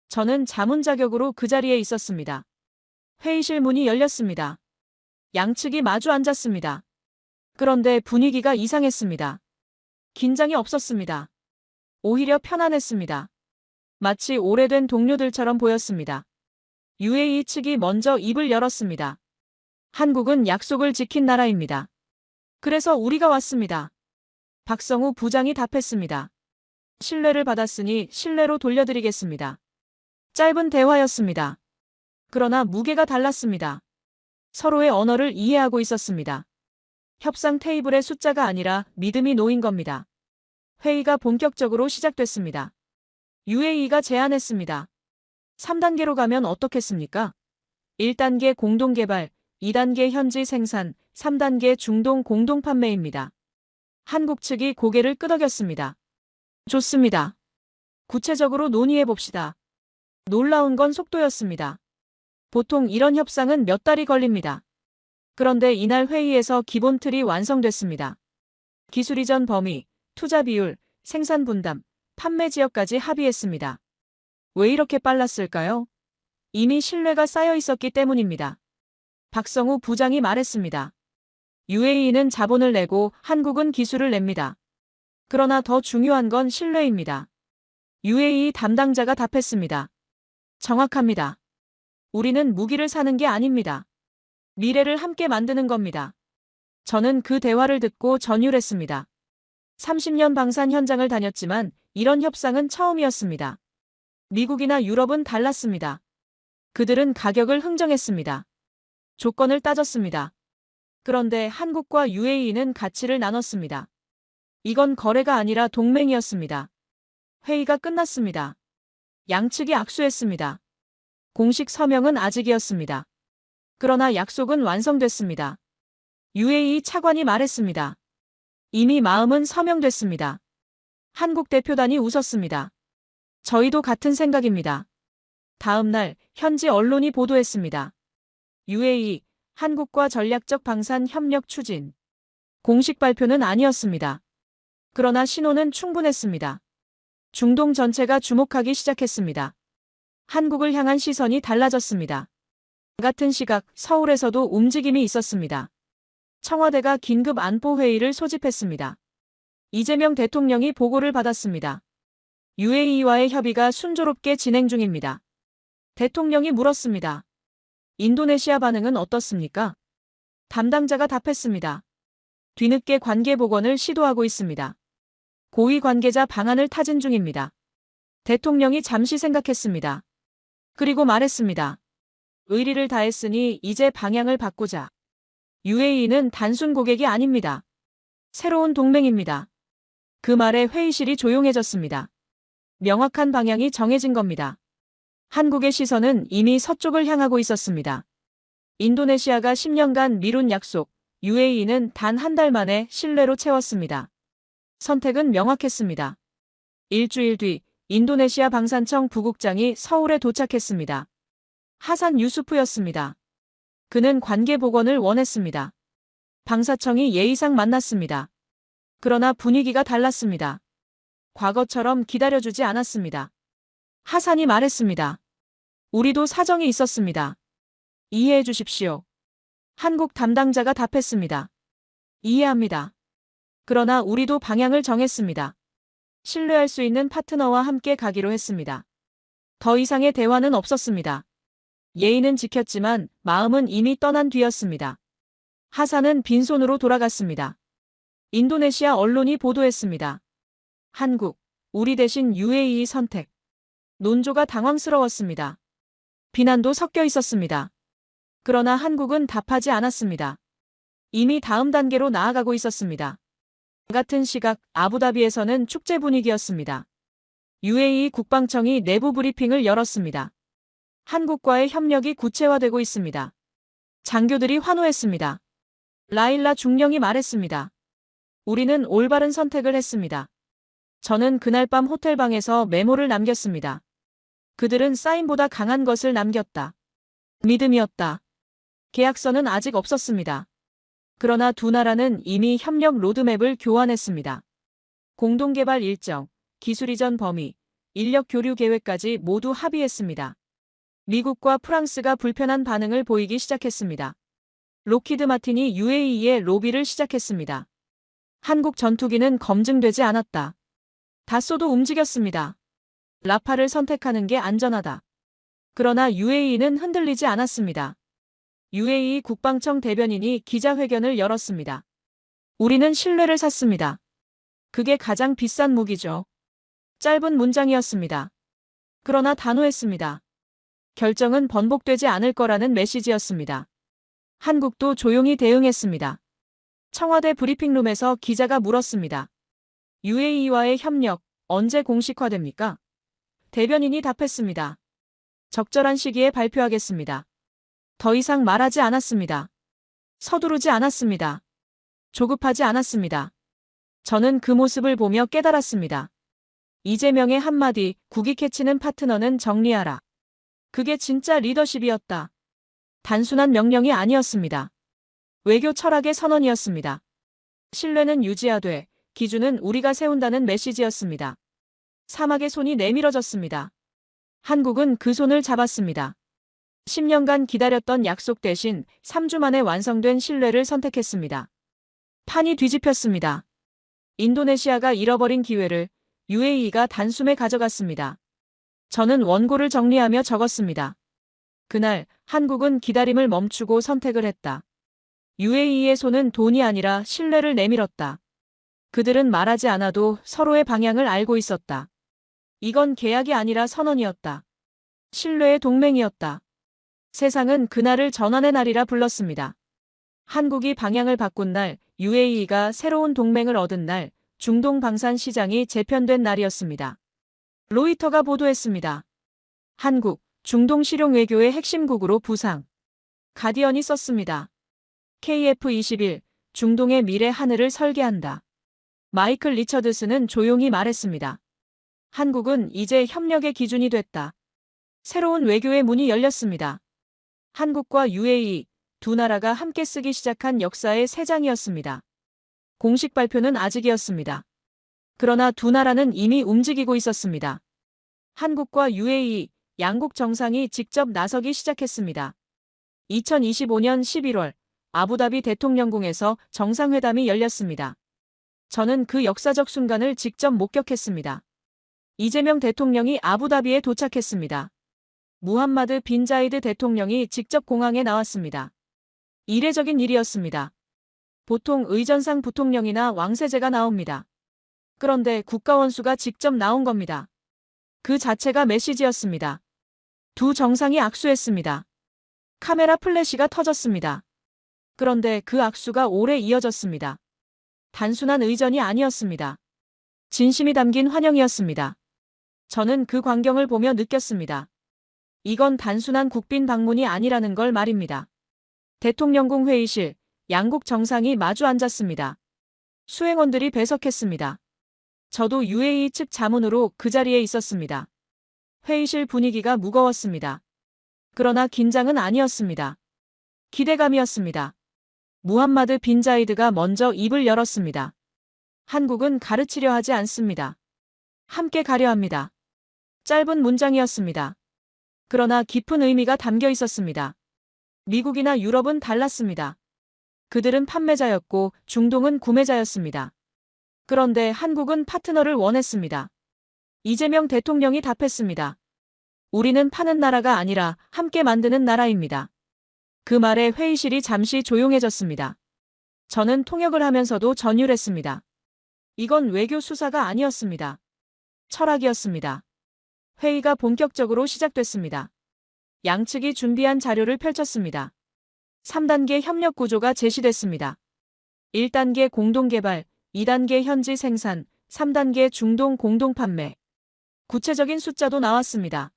저는 자문 자격으로 그 자리에 있었습니다. 회의실 문이 열렸습니다. 양측이 마주 앉았습니다. 그런데 분위기가 이상했습니다. 긴장이 없었습니다. 오히려 편안했습니다. 마치 오래된 동료들처럼 보였습니다. UAE 측이 먼저 입을 열었습니다. 한국은 약속을 지킨 나라입니다. 그래서 우리가 왔습니다. 박성우 부장이 답했습니다. 신뢰를 받았으니 신뢰로 돌려드리겠습니다. 짧은 대화였습니다. 그러나 무게가 달랐습니다. 서로의 언어를 이해하고 있었습니다. 협상 테이블의 숫자가 아니라 믿음이 놓인 겁니다. 회의가 본격적으로 시작됐습니다. UAE가 제안했습니다. 3단계로 가면 어떻겠습니까? 1단계 공동개발, 2단계 현지 생산, 3단계 중동 공동 판매입니다. 한국 측이 고개를 끄덕였습니다. 좋습니다. 구체적으로 논의해봅시다. 놀라운 건 속도였습니다. 보통 이런 협상은 몇 달이 걸립니다. 그런데 이날 회의에서 기본 틀이 완성됐습니다. 기술 이전 범위, 투자 비율, 생산 분담, 판매 지역까지 합의했습니다. 왜 이렇게 빨랐을까요? 이미 신뢰가 쌓여 있었기 때문입니다. 박성우 부장이 말했습니다. UAE는 자본을 내고 한국은 기술을 냅니다. 그러나 더 중요한 건 신뢰입니다. UAE 담당자가 답했습니다. 정확합니다. 우리는 무기를 사는 게 아닙니다. 미래를 함께 만드는 겁니다. 저는 그 대화를 듣고 전율했습니다. 30년 방산 현장을 다녔지만 이런 협상은 처음이었습니다. 미국이나 유럽은 달랐습니다. 그들은 가격을 흥정했습니다. 조건을 따졌습니다. 그런데 한국과 UAE는 가치를 나눴습니다. 이건 거래가 아니라 동맹이었습니다. 회의가 끝났습니다. 양측이 악수했습니다. 공식 서명은 아직이었습니다. 그러나 약속은 완성됐습니다. UAE 차관이 말했습니다. 이미 마음은 서명됐습니다. 한국 대표단이 웃었습니다. 저희도 같은 생각입니다. 다음 날 현지 언론이 보도했습니다. UAE, 한국과 전략적 방산 협력 추진. 공식 발표는 아니었습니다. 그러나 신호는 충분했습니다. 중동 전체가 주목하기 시작했습니다. 한국을 향한 시선이 달라졌습니다. 같은 시각 서울에서도 움직임이 있었습니다. 청와대가 긴급 안보회의를 소집했습니다. 이재명 대통령이 보고를 받았습니다. UAE와의 협의가 순조롭게 진행 중입니다. 대통령이 물었습니다. 인도네시아 반응은 어떻습니까? 담당자가 답했습니다. 뒤늦게 관계 복원을 시도하고 있습니다. 고위 관계자 방안을 타진 중입니다. 대통령이 잠시 생각했습니다. 그리고 말했습니다. 의리를 다했으니 이제 방향을 바꾸자. UAE는 단순 고객이 아닙니다. 새로운 동맹입니다. 그 말에 회의실이 조용해졌습니다. 명확한 방향이 정해진 겁니다. 한국의 시선은 이미 서쪽을 향하고 있었습니다. 인도네시아가 10년간 미룬 약속, UAE는 단 한 달 만에 신뢰로 채웠습니다. 선택은 명확했습니다. 일주일 뒤 인도네시아 방산청 부국장이 서울에 도착했습니다. 하산 유수프였습니다. 그는 관계 복원을 원했습니다. 방사청이 예의상 만났습니다. 그러나 분위기가 달랐습니다. 과거처럼 기다려주지 않았습니다. 하산이 말했습니다. 우리도 사정이 있었습니다. 이해해 주십시오. 한국 담당자가 답했습니다. 이해합니다. 그러나 우리도 방향을 정했습니다. 신뢰할 수 있는 파트너와 함께 가기로 했습니다. 더 이상의 대화는 없었습니다. 예의는 지켰지만 마음은 이미 떠난 뒤였습니다. 하산은 빈손으로 돌아갔습니다. 인도네시아 언론이 보도했습니다. 한국, 우리 대신 UAE 선택. 논조가 당황스러웠습니다. 비난도 섞여 있었습니다. 그러나 한국은 답하지 않았습니다. 이미 다음 단계로 나아가고 있었습니다. 같은 시각 아부다비에서는 축제 분위기였습니다. UAE 국방청이 내부 브리핑을 열었습니다. 한국과의 협력이 구체화되고 있습니다. 장교들이 환호했습니다. 라일라 중령이 말했습니다. 우리는 올바른 선택을 했습니다. 저는 그날 밤 호텔방에서 메모를 남겼습니다. 그들은 사인보다 강한 것을 남겼다. 믿음이었다. 계약서는 아직 없었습니다. 그러나 두 나라는 이미 협력 로드맵을 교환했습니다. 공동개발 일정, 기술 이전 범위, 인력 교류 계획까지 모두 합의했습니다. 미국과 프랑스가 불편한 반응을 보이기 시작했습니다. 록히드 마틴이 UAE에 로비를 시작했습니다. 한국 전투기는 검증되지 않았다. 다쏘도 움직였습니다. 라파를 선택하는 게 안전하다. 그러나 UAE는 흔들리지 않았습니다. UAE 국방청 대변인이 기자회견을 열었습니다. 우리는 신뢰를 샀습니다. 그게 가장 비싼 무기죠. 짧은 문장이었습니다. 그러나 단호했습니다. 결정은 번복되지 않을 거라는 메시지였습니다. 한국도 조용히 대응했습니다. 청와대 브리핑룸에서 기자가 물었습니다. UAE와의 협력 언제 공식화됩니까? 대변인이 답했습니다. 적절한 시기에 발표하겠습니다. 더 이상 말하지 않았습니다. 서두르지 않았습니다. 조급하지 않았습니다. 저는 그 모습을 보며 깨달았습니다. 이재명의 한마디, 국익 해치는 파트너는 정리하라. 그게 진짜 리더십이었다. 단순한 명령이 아니었습니다. 외교 철학의 선언이었습니다. 신뢰는 유지하되 기준은 우리가 세운다는 메시지였습니다. 사막의 손이 내밀어졌습니다. 한국은 그 손을 잡았습니다. 10년간 기다렸던 약속 대신 3주 만에 완성된 신뢰를 선택했습니다. 판이 뒤집혔습니다. 인도네시아가 잃어버린 기회를 UAE가 단숨에 가져갔습니다. 저는 원고를 정리하며 적었습니다. 그날 한국은 기다림을 멈추고 선택을 했다. UAE의 손은 돈이 아니라 신뢰를 내밀었다. 그들은 말하지 않아도 서로의 방향을 알고 있었다. 이건 계약이 아니라 선언이었다. 신뢰의 동맹이었다. 세상은 그날을 전환의 날이라 불렀습니다. 한국이 방향을 바꾼 날, UAE가 새로운 동맹을 얻은 날, 중동 방산 시장이 재편된 날이었습니다. 로이터가 보도했습니다. 한국, 중동 실용 외교의 핵심국으로 부상. 가디언이 썼습니다. KF21, 중동의 미래 하늘을 설계한다. 마이클 리처드스는 조용히 말했습니다. 한국은 이제 협력의 기준이 됐다. 새로운 외교의 문이 열렸습니다. 한국과 UAE, 두 나라가 함께 쓰기 시작한 역사의 새 장이었습니다. 공식 발표는 아직이었습니다. 그러나 두 나라는 이미 움직이고 있었습니다. 한국과 UAE, 양국 정상이 직접 나서기 시작했습니다. 2025년 11월, 아부다비 대통령궁에서 정상회담이 열렸습니다. 저는 그 역사적 순간을 직접 목격했습니다. 이재명 대통령이 아부다비에 도착했습니다. 무함마드 빈 자이드 대통령이 직접 공항에 나왔습니다. 이례적인 일이었습니다. 보통 의전상 부통령이나 왕세제가 나옵니다. 그런데 국가원수가 직접 나온 겁니다. 그 자체가 메시지였습니다. 두 정상이 악수했습니다. 카메라 플래시가 터졌습니다. 그런데 그 악수가 오래 이어졌습니다. 단순한 의전이 아니었습니다. 진심이 담긴 환영이었습니다. 저는 그 광경을 보며 느꼈습니다. 이건 단순한 국빈 방문이 아니라는 걸 말입니다. 대통령궁 회의실, 양국 정상이 마주 앉았습니다. 수행원들이 배석했습니다. 저도 UAE 측 자문으로 그 자리에 있었습니다. 회의실 분위기가 무거웠습니다. 그러나 긴장은 아니었습니다. 기대감이었습니다. 무함마드 빈 자이드가 먼저 입을 열었습니다. 한국은 가르치려 하지 않습니다. 함께 가려 합니다. 짧은 문장이었습니다. 그러나 깊은 의미가 담겨 있었습니다. 미국이나 유럽은 달랐습니다. 그들은 판매자였고 중동은 구매자였습니다. 그런데 한국은 파트너를 원했습니다. 이재명 대통령이 답했습니다. 우리는 파는 나라가 아니라 함께 만드는 나라입니다. 그 말에 회의실이 잠시 조용해졌습니다. 저는 통역을 하면서도 전율했습니다. 이건 외교 수사가 아니었습니다. 철학이었습니다. 회의가 본격적으로 시작됐습니다. 양측이 준비한 자료를 펼쳤습니다. 3단계 협력 구조가 제시됐습니다. 1단계 공동개발, 2단계 현지 생산, 3단계 중동 공동 판매. 구체적인 숫자도 나왔습니다.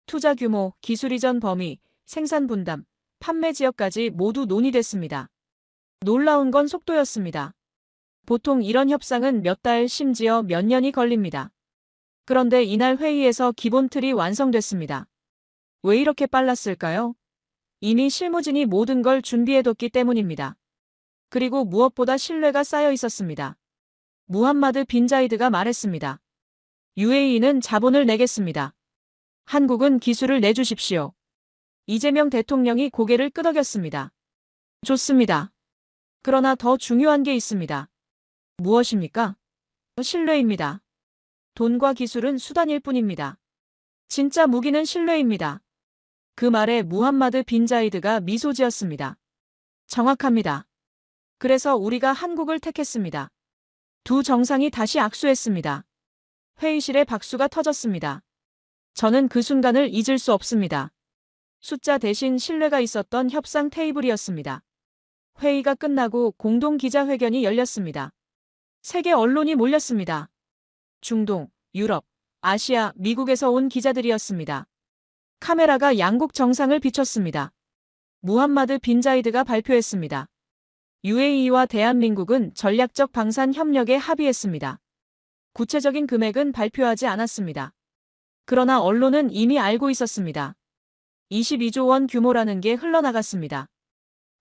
투자 규모, 기술 이전 범위, 생산 분담, 판매 지역까지 모두 논의됐습니다. 놀라운 건 속도였습니다. 보통 이런 협상은 몇 달, 심지어 몇 년이 걸립니다. 그런데 이날 회의에서 기본 틀이 완성됐습니다. 왜 이렇게 빨랐을까요? 이미 실무진이 모든 걸 준비해뒀기 때문입니다. 그리고 무엇보다 신뢰가 쌓여 있었습니다. 무함마드 빈 자이드가 말했습니다. UAE는 자본을 내겠습니다. 한국은 기술을 내주십시오. 이재명 대통령이 고개를 끄덕였습니다. 좋습니다. 그러나 더 중요한 게 있습니다. 무엇입니까? 신뢰입니다. 돈과 기술은 수단일 뿐입니다. 진짜 무기는 신뢰입니다. 그 말에 무함마드 빈 자이드가 미소 지었습니다. 정확합니다. 그래서 우리가 한국을 택했습니다. 두 정상이 다시 악수했습니다. 회의실에 박수가 터졌습니다. 저는 그 순간을 잊을 수 없습니다. 숫자 대신 신뢰가 있었던 협상 테이블이었습니다. 회의가 끝나고 공동 기자회견이 열렸습니다. 세계 언론이 몰렸습니다. 중동, 유럽, 아시아, 미국에서 온 기자들이었습니다. 카메라가 양국 정상을 비췄습니다. 무함마드 빈 자이드가 발표했습니다. UAE와 대한민국은 전략적 방산 협력에 합의했습니다. 구체적인 금액은 발표하지 않았습니다. 그러나 언론은 이미 알고 있었습니다. 22조 원 규모라는 게 흘러나갔습니다.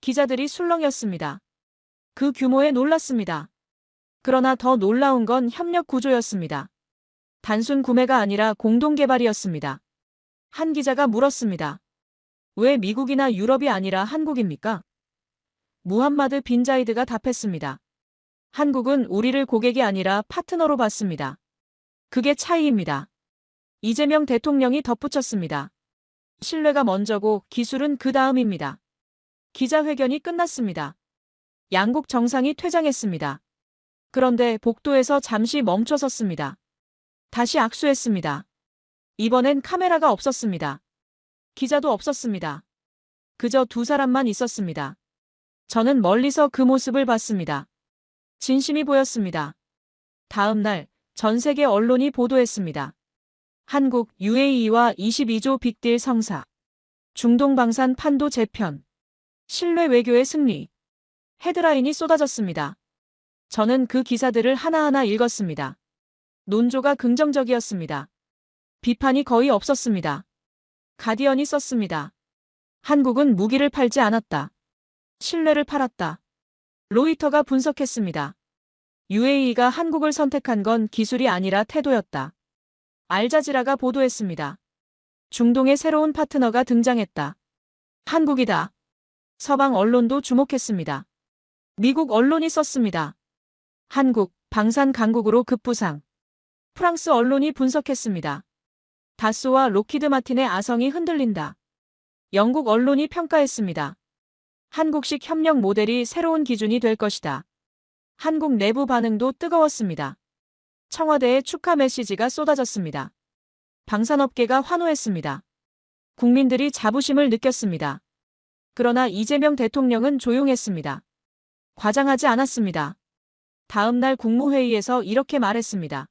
기자들이 술렁였습니다. 그 규모에 놀랐습니다. 그러나 더 놀라운 건 협력 구조였습니다. 단순 구매가 아니라 공동 개발이었습니다. 한 기자가 물었습니다. 왜 미국이나 유럽이 아니라 한국입니까? 무함마드 빈 자이드가 답했습니다. 한국은 우리를 고객이 아니라 파트너로 봤습니다. 그게 차이입니다. 이재명 대통령이 덧붙였습니다. 신뢰가 먼저고 기술은 그 다음입니다. 기자회견이 끝났습니다. 양국 정상이 퇴장했습니다. 그런데 복도에서 잠시 멈춰섰습니다. 다시 악수했습니다. 이번엔 카메라가 없었습니다. 기자도 없었습니다. 그저 두 사람만 있었습니다. 저는 멀리서 그 모습을 봤습니다. 진심이 보였습니다. 다음 날 전 세계 언론이 보도했습니다. 한국 UAE와 22조 빅딜 성사. 중동 방산 판도 재편. 신뢰 외교의 승리. 헤드라인이 쏟아졌습니다. 저는 그 기사들을 하나하나 읽었습니다. 논조가 긍정적이었습니다. 비판이 거의 없었습니다. 가디언이 썼습니다. 한국은 무기를 팔지 않았다. 신뢰를 팔았다. 로이터가 분석했습니다. UAE가 한국을 선택한 건 기술이 아니라 태도였다. 알자지라가 보도했습니다. 중동의 새로운 파트너가 등장했다. 한국이다. 서방 언론도 주목했습니다. 미국 언론이 썼습니다. 한국, 방산 강국으로 급부상. 프랑스 언론이 분석했습니다. 다스와 로키드 마틴의 아성이 흔들린다. 영국 언론이 평가했습니다. 한국식 협력 모델이 새로운 기준이 될 것이다. 한국 내부 반응도 뜨거웠습니다. 청와대의 축하 메시지가 쏟아졌습니다. 방산업계가 환호했습니다. 국민들이 자부심을 느꼈습니다. 그러나 이재명 대통령은 조용했습니다. 과장하지 않았습니다. 다음 날 국무회의에서 이렇게 말했습니다.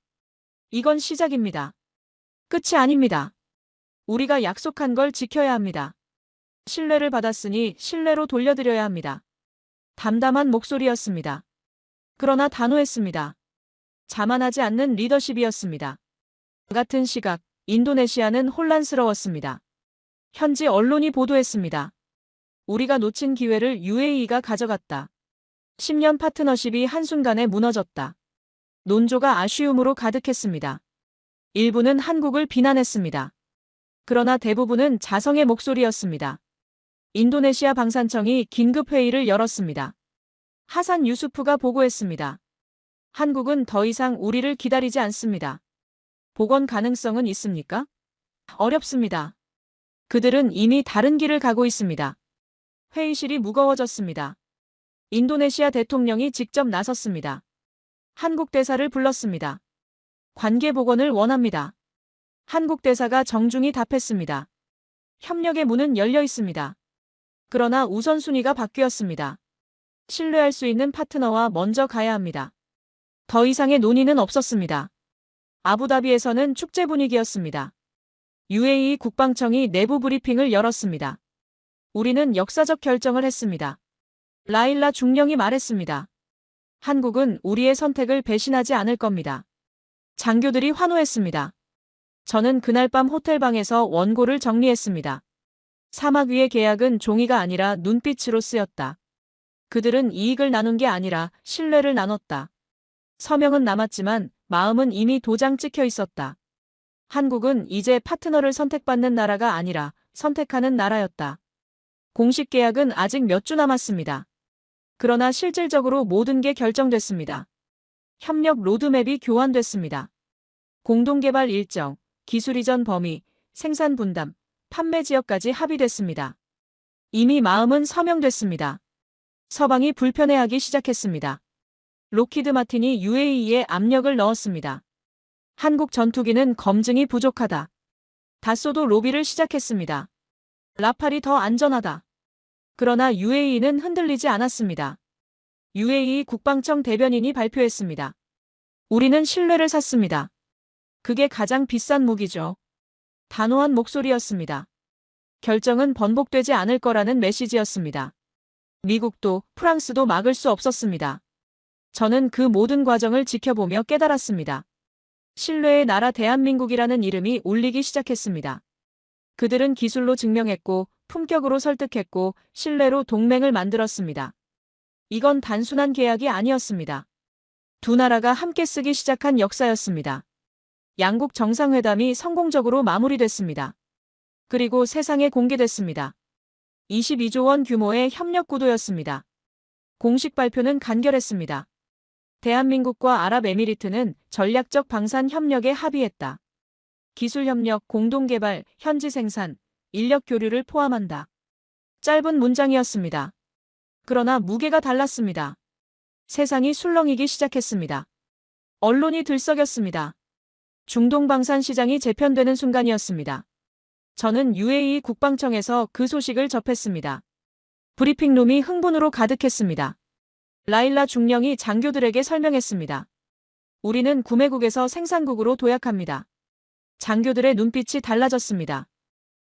이건 시작입니다. 끝이 아닙니다. 우리가 약속한 걸 지켜야 합니다. 신뢰를 받았으니 신뢰로 돌려드려야 합니다. 담담한 목소리였습니다. 그러나 단호했습니다. 자만하지 않는 리더십이었습니다. 같은 시각, 인도네시아는 혼란스러웠습니다. 현지 언론이 보도했습니다. 우리가 놓친 기회를 UAE가 가져갔다. 10년 파트너십이 한순간에 무너졌다. 논조가 아쉬움으로 가득했습니다. 일부는 한국을 비난했습니다. 그러나 대부분은 자성의 목소리였습니다. 인도네시아 방산청이 긴급회의를 열었습니다. 하산 유수프가 보고했습니다. 한국은 더 이상 우리를 기다리지 않습니다. 복원 가능성은 있습니까? 어렵습니다. 그들은 이미 다른 길을 가고 있습니다. 회의실이 무거워졌습니다. 인도네시아 대통령이 직접 나섰습니다. 한국 대사를 불렀습니다. 관계 복원을 원합니다. 한국 대사가 정중히 답했습니다. 협력의 문은 열려 있습니다. 그러나 우선순위가 바뀌었습니다. 신뢰할 수 있는 파트너와 먼저 가야 합니다. 더 이상의 논의는 없었습니다. 아부다비에서는 축제 분위기였습니다. UAE 국방청이 내부 브리핑을 열었습니다. 우리는 역사적 결정을 했습니다. 라일라 중령이 말했습니다. 한국은 우리의 선택을 배신하지 않을 겁니다. 장교들이 환호했습니다. 저는 그날 밤 호텔방에서 원고를 정리했습니다. 사막 위의 계약은 종이가 아니라 눈빛으로 쓰였다. 그들은 이익을 나눈 게 아니라 신뢰를 나눴다. 서명은 남았지만 마음은 이미 도장 찍혀 있었다. 한국은 이제 파트너를 선택받는 나라가 아니라 선택하는 나라였다. 공식 계약은 아직 몇 주 남았습니다. 그러나 실질적으로 모든 게 결정됐습니다. 협력 로드맵이 교환됐습니다. 공동개발 일정, 기술 이전 범위, 생산 분담, 판매 지역까지 합의됐습니다. 이미 마음은 서명됐습니다. 서방이 불편해하기 시작했습니다. 로키드 마틴이 UAE에 압력을 넣었습니다. 한국 전투기는 검증이 부족하다. 다소도 로비를 시작했습니다. 라팔이 더 안전하다. 그러나 UAE는 흔들리지 않았습니다. UAE 국방청 대변인이 발표했습니다. 우리는 신뢰를 샀습니다. 그게 가장 비싼 무기죠. 단호한 목소리였습니다. 결정은 번복되지 않을 거라는 메시지였습니다. 미국도 프랑스도 막을 수 없었습니다. 저는 그 모든 과정을 지켜보며 깨달았습니다. 신뢰의 나라 대한민국이라는 이름이 울리기 시작했습니다. 그들은 기술로 증명했고 품격으로 설득했고 신뢰로 동맹을 만들었습니다. 이건 단순한 계약이 아니었습니다. 두 나라가 함께 쓰기 시작한 역사였습니다. 양국 정상회담이 성공적으로 마무리됐습니다. 그리고 세상에 공개됐습니다. 22조 원 규모의 협력 구도였습니다. 공식 발표는 간결했습니다. 대한민국과 아랍에미리트는 전략적 방산 협력에 합의했다. 기술 협력, 공동개발, 현지 생산, 인력 교류를 포함한다. 짧은 문장이었습니다. 그러나 무게가 달랐습니다. 세상이 술렁이기 시작했습니다. 언론이 들썩였습니다. 중동 방산 시장이 재편되는 순간이었습니다. 저는 UAE 국방청에서 그 소식을 접했습니다. 브리핑룸이 흥분으로 가득했습니다. 라일라 중령이 장교들에게 설명했습니다. 우리는 구매국에서 생산국으로 도약합니다. 장교들의 눈빛이 달라졌습니다.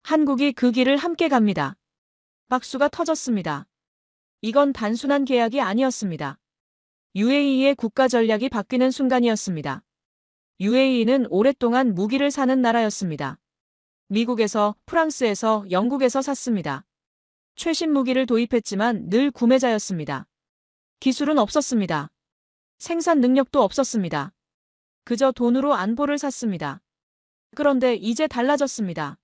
한국이 그 길을 함께 갑니다. 박수가 터졌습니다. 이건 단순한 계약이 아니었습니다. UAE의 국가 전략이 바뀌는 순간이었습니다. UAE는 오랫동안 무기를 사는 나라였습니다. 미국에서, 프랑스에서, 영국에서 샀습니다. 최신 무기를 도입했지만 늘 구매자였습니다. 기술은 없었습니다. 생산 능력도 없었습니다. 그저 돈으로 안보를 샀습니다. 그런데 이제 달라졌습니다.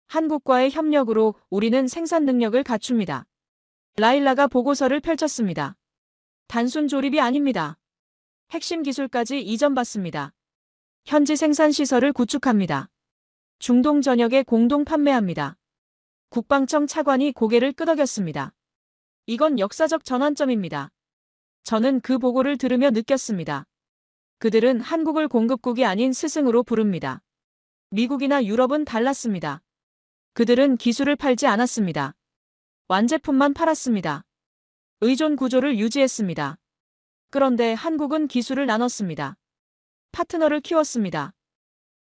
한국과의 협력으로 우리는 생산 능력을 갖춥니다. 라일라가 보고서를 펼쳤습니다. 단순 조립이 아닙니다. 핵심 기술까지 이전받습니다. 현지 생산 시설을 구축합니다. 중동 전역에 공동 판매합니다. 국방청 차관이 고개를 끄덕였습니다. 이건 역사적 전환점입니다. 저는 그 보고를 들으며 느꼈습니다. 그들은 한국을 공급국이 아닌 스승으로 부릅니다. 미국이나 유럽은 달랐습니다. 그들은 기술을 팔지 않았습니다. 완제품만 팔았습니다. 의존 구조를 유지했습니다. 그런데 한국은 기술을 나눴습니다. 파트너를 키웠습니다.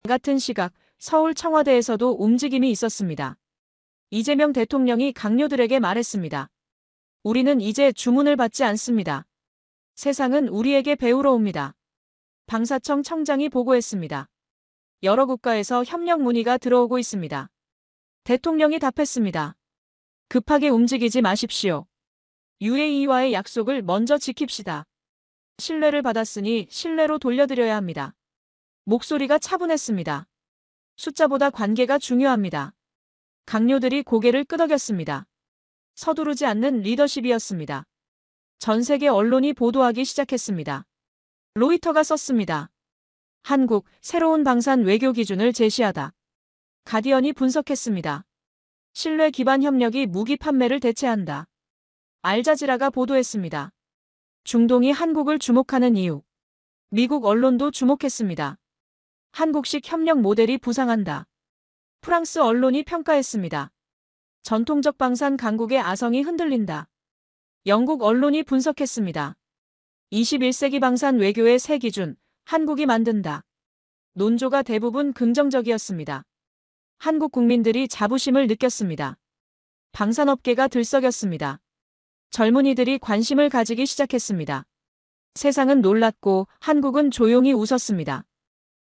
같은 시각 서울 청와대에서도 움직임이 있었습니다. 이재명 대통령이 강요들에게 말했습니다. 우리는 이제 주문을 받지 않습니다. 세상은 우리에게 배우러 옵니다. 방사청 청장이 보고했습니다. 여러 국가에서 협력 문의가 들어오고 있습니다. 대통령이 답했습니다. 급하게 움직이지 마십시오. UAE와의 약속을 먼저 지킵시다. 신뢰를 받았으니 신뢰로 돌려드려야 합니다. 목소리가 차분했습니다. 숫자보다 관계가 중요합니다. 강요들이 고개를 끄덕였습니다. 서두르지 않는 리더십이었습니다. 전 세계 언론이 보도하기 시작했습니다. 로이터가 썼습니다. 한국, 새로운 방산 외교 기준을 제시하다. 가디언이 분석했습니다. 신뢰 기반 협력이 무기 판매를 대체한다. 알자지라가 보도했습니다. 중동이 한국을 주목하는 이유. 미국 언론도 주목했습니다. 한국식 협력 모델이 부상한다. 프랑스 언론이 평가했습니다. 전통적 방산 강국의 아성이 흔들린다. 영국 언론이 분석했습니다. 21세기 방산 외교의 새 기준, 한국이 만든다. 논조가 대부분 긍정적이었습니다. 한국 국민들이 자부심을 느꼈습니다. 방산업계가 들썩였습니다. 젊은이들이 관심을 가지기 시작했습니다. 세상은 놀랐고 한국은 조용히 웃었습니다.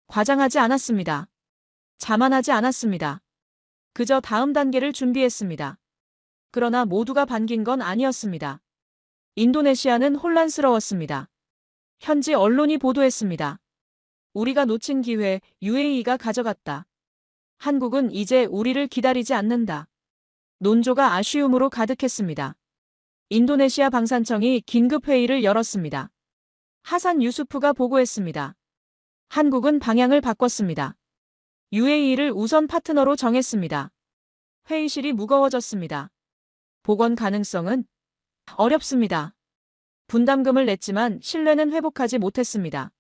과장하지 않았습니다. 자만하지 않았습니다. 그저 다음 단계를 준비했습니다. 그러나 모두가 반긴 건 아니었습니다. 인도네시아는 혼란스러웠습니다. 현지 언론이 보도했습니다. 우리가 놓친 기회, UAE가 가져갔다. 한국은 이제 우리를 기다리지 않는다. 논조가 아쉬움으로 가득했습니다. 인도네시아 방산청이 긴급회의를 열었습니다. 하산 유수프가 보고했습니다. 한국은 방향을 바꿨습니다. UAE를 우선 파트너로 정했습니다. 회의실이 무거워졌습니다. 복원 가능성은 어렵습니다. 분담금을 냈지만 신뢰는 회복하지 못했습니다.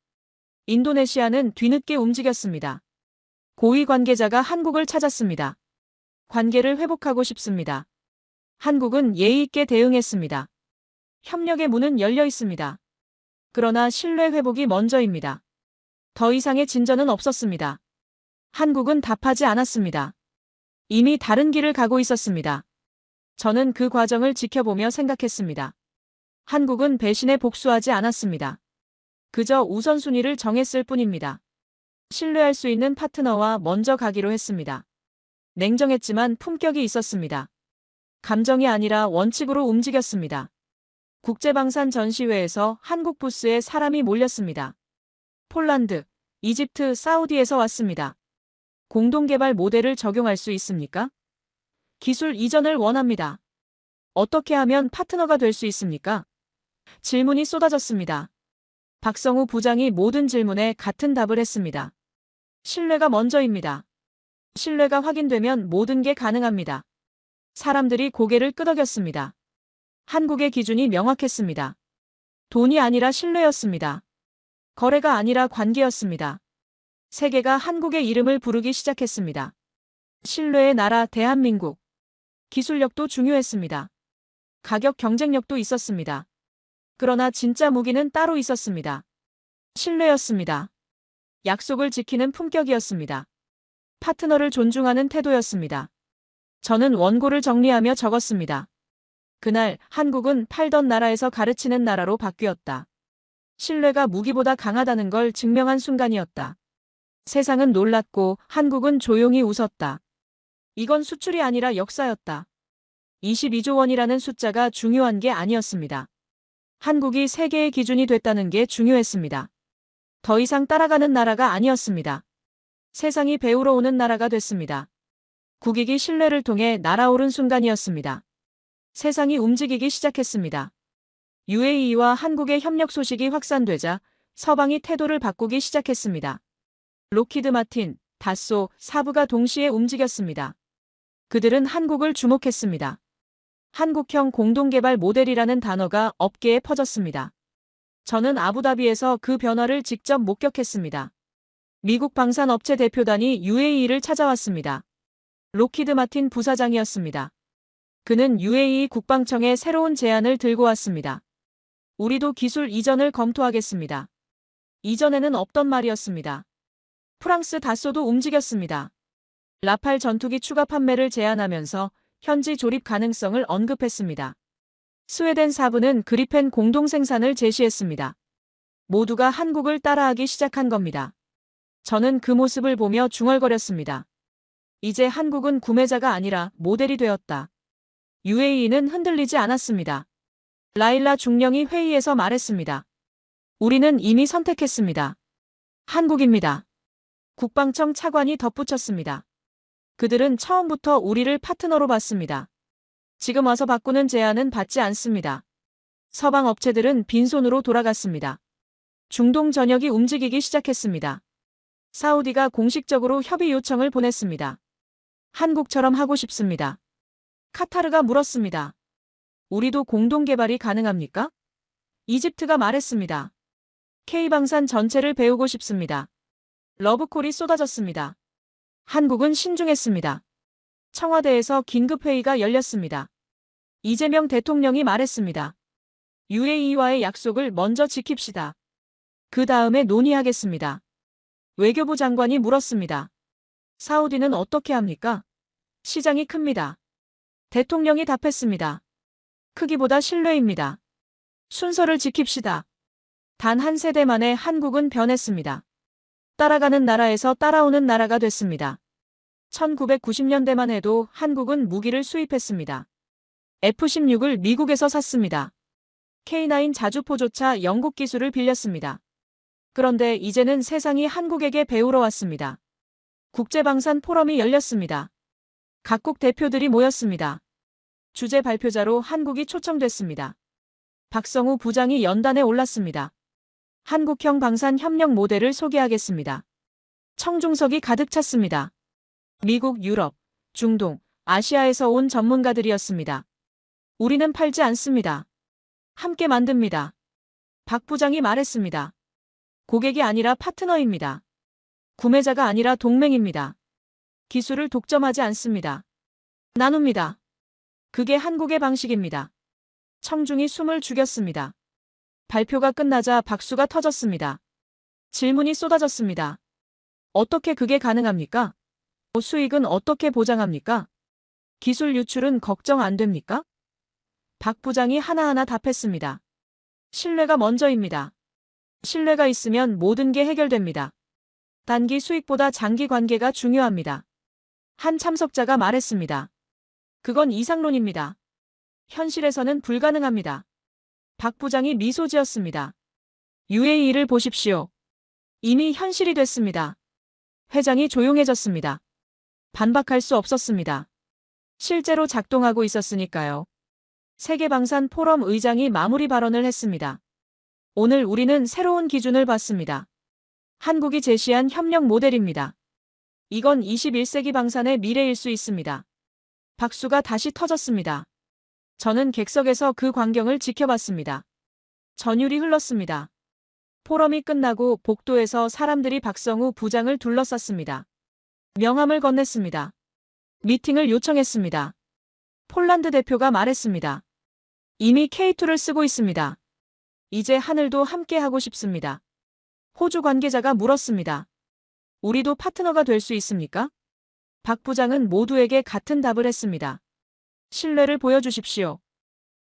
인도네시아는 뒤늦게 움직였습니다. 고위 관계자가 한국을 찾았습니다. 관계를 회복하고 싶습니다. 한국은 예의 있게 대응했습니다. 협력의 문은 열려 있습니다. 그러나 신뢰 회복이 먼저입니다. 더 이상의 진전은 없었습니다. 한국은 답하지 않았습니다. 이미 다른 길을 가고 있었습니다. 저는 그 과정을 지켜보며 생각했습니다. 한국은 배신에 복수하지 않았습니다. 그저 우선순위를 정했을 뿐입니다. 신뢰할 수 있는 파트너와 먼저 가기로 했습니다. 냉정했지만 품격이 있었습니다. 감정이 아니라 원칙으로 움직였습니다. 국제방산 전시회에서 한국 부스에 사람이 몰렸습니다. 폴란드, 이집트, 사우디에서 왔습니다. 공동개발 모델을 적용할 수 있습니까? 기술 이전을 원합니다. 어떻게 하면 파트너가 될 수 있습니까? 질문이 쏟아졌습니다. 박성우 부장이 모든 질문에 같은 답을 했습니다. 신뢰가 먼저입니다. 신뢰가 확인되면 모든 게 가능합니다. 사람들이 고개를 끄덕였습니다. 한국의 기준이 명확했습니다. 돈이 아니라 신뢰였습니다. 거래가 아니라 관계였습니다. 세계가 한국의 이름을 부르기 시작했습니다. 신뢰의 나라 대한민국. 기술력도 중요했습니다. 가격 경쟁력도 있었습니다. 그러나 진짜 무기는 따로 있었습니다. 신뢰였습니다. 약속을 지키는 품격이었습니다. 파트너를 존중하는 태도였습니다. 저는 원고를 정리하며 적었습니다. 그날 한국은 팔던 나라에서 가르치는 나라로 바뀌었다. 신뢰가 무기보다 강하다는 걸 증명한 순간이었다. 세상은 놀랐고 한국은 조용히 웃었다. 이건 수출이 아니라 역사였다. 22조 원이라는 숫자가 중요한 게 아니었습니다. 한국이 세계의 기준이 됐다는 게 중요했습니다. 더 이상 따라가는 나라가 아니었습니다. 세상이 배우러 오는 나라가 됐습니다. 국익이 신뢰를 통해 날아오른 순간이었습니다. 세상이 움직이기 시작했습니다. UAE와 한국의 협력 소식이 확산되자 서방이 태도를 바꾸기 시작했습니다. 록히드 마틴, 다소, 사부가 동시에 움직였습니다. 그들은 한국을 주목했습니다. 한국형 공동개발 모델이라는 단어가 업계에 퍼졌습니다. 저는 아부다비에서 그 변화를 직접 목격했습니다. 미국 방산업체 대표단이 UAE를 찾아왔습니다. 록히드 마틴 부사장이었습니다. 그는 UAE 국방청에 새로운 제안을 들고 왔습니다. 우리도 기술 이전을 검토하겠습니다. 이전에는 없던 말이었습니다. 프랑스 다소도 움직였습니다. 라팔 전투기 추가 판매를 제안하면서 현지 조립 가능성을 언급했습니다. 스웨덴 사부는 그리펜 공동 생산을 제시했습니다. 모두가 한국을 따라하기 시작한 겁니다. 저는 그 모습을 보며 중얼거렸습니다. 이제 한국은 구매자가 아니라 모델이 되었다. UAE는 흔들리지 않았습니다. 라일라 중령이 회의에서 말했습니다. 우리는 이미 선택했습니다. 한국입니다. 국방청 차관이 덧붙였습니다. 그들은 처음부터 우리를 파트너로 봤습니다. 지금 와서 바꾸는 제안은 받지 않습니다. 서방 업체들은 빈손으로 돌아갔습니다. 중동 전역이 움직이기 시작했습니다. 사우디가 공식적으로 협의 요청을 보냈습니다. 한국처럼 하고 싶습니다. 카타르가 물었습니다. 우리도 공동 개발이 가능합니까? 이집트가 말했습니다. K방산 전체를 배우고 싶습니다. 러브콜이 쏟아졌습니다. 한국은 신중했습니다. 청와대에서 긴급회의가 열렸습니다. 이재명 대통령이 말했습니다. UAE와의 약속을 먼저 지킵시다. 그 다음에 논의하겠습니다. 외교부 장관이 물었습니다. 사우디는 어떻게 합니까? 시장이 큽니다. 대통령이 답했습니다. 크기보다 신뢰입니다. 순서를 지킵시다. 단 한 세대 만에 한국은 변했습니다. 따라가는 나라에서 따라오는 나라가 됐습니다. 1990년대만 해도 한국은 무기를 수입했습니다. F-16을 미국에서 샀습니다. K9 자주포조차 영국 기술을 빌렸습니다. 그런데 이제는 세상이 한국에게 배우러 왔습니다. 국제방산 포럼이 열렸습니다. 각국 대표들이 모였습니다. 주재 발표자로 한국이 초청됐습니다. 박성우 부장이 연단에 올랐습니다. 한국형 방산 협력 모델을 소개하겠습니다. 청중석이 가득 찼습니다. 미국, 유럽, 중동, 아시아에서 온 전문가들이었습니다. 우리는 팔지 않습니다. 함께 만듭니다. 박 부장이 말했습니다. 고객이 아니라 파트너입니다. 구매자가 아니라 동맹입니다. 기술을 독점하지 않습니다. 나눕니다. 그게 한국의 방식입니다. 청중이 숨을 죽였습니다. 발표가 끝나자 박수가 터졌습니다. 질문이 쏟아졌습니다. 어떻게 그게 가능합니까? 수익은 어떻게 보장합니까? 기술 유출은 걱정 안 됩니까? 박 부장이 하나하나 답했습니다. 신뢰가 먼저입니다. 신뢰가 있으면 모든 게 해결됩니다. 단기 수익보다 장기 관계가 중요합니다. 한 참석자가 말했습니다. 그건 이상론입니다. 현실에서는 불가능합니다. 박 부장이 미소 지었습니다. UAE를 보십시오. 이미 현실이 됐습니다. 회장이 조용해졌습니다. 반박할 수 없었습니다. 실제로 작동하고 있었으니까요. 세계방산 포럼 의장이 마무리 발언을 했습니다. 오늘 우리는 새로운 기준을 봤습니다. 한국이 제시한 협력 모델입니다. 이건 21세기 방산의 미래일 수 있습니다. 박수가 다시 터졌습니다. 저는 객석에서 그 광경을 지켜봤습니다. 전율이 흘렀습니다. 포럼이 끝나고 복도에서 사람들이 박성우 부장을 둘러쌌습니다. 명함을 건넸습니다. 미팅을 요청했습니다. 폴란드 대표가 말했습니다. 이미 K2를 쓰고 있습니다. 이제 하늘도 함께 하고 싶습니다. 호주 관계자가 물었습니다. 우리도 파트너가 될 수 있습니까? 박 부장은 모두에게 같은 답을 했습니다. 신뢰를 보여주십시오.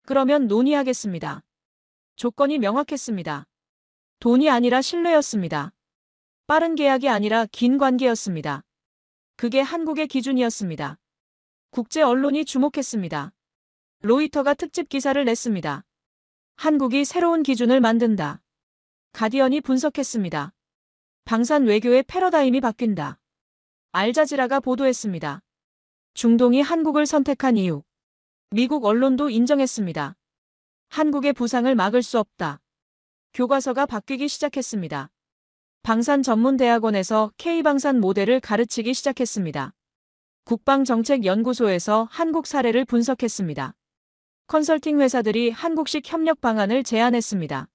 그러면 논의하겠습니다. 조건이 명확했습니다. 돈이 아니라 신뢰였습니다. 빠른 계약이 아니라 긴 관계였습니다. 그게 한국의 기준이었습니다. 국제 언론이 주목했습니다. 로이터가 특집 기사를 냈습니다. 한국이 새로운 기준을 만든다. 가디언이 분석했습니다. 방산 외교의 패러다임이 바뀐다. 알자지라가 보도했습니다. 중동이 한국을 선택한 이유. 미국 언론도 인정했습니다. 한국의 부상을 막을 수 없다. 교과서가 바뀌기 시작했습니다. 방산 전문 대학원에서 K방산 모델을 가르치기 시작했습니다. 국방정책연구소에서 한국 사례를 분석했습니다. 컨설팅 회사들이 한국식 협력 방안을 제안했습니다.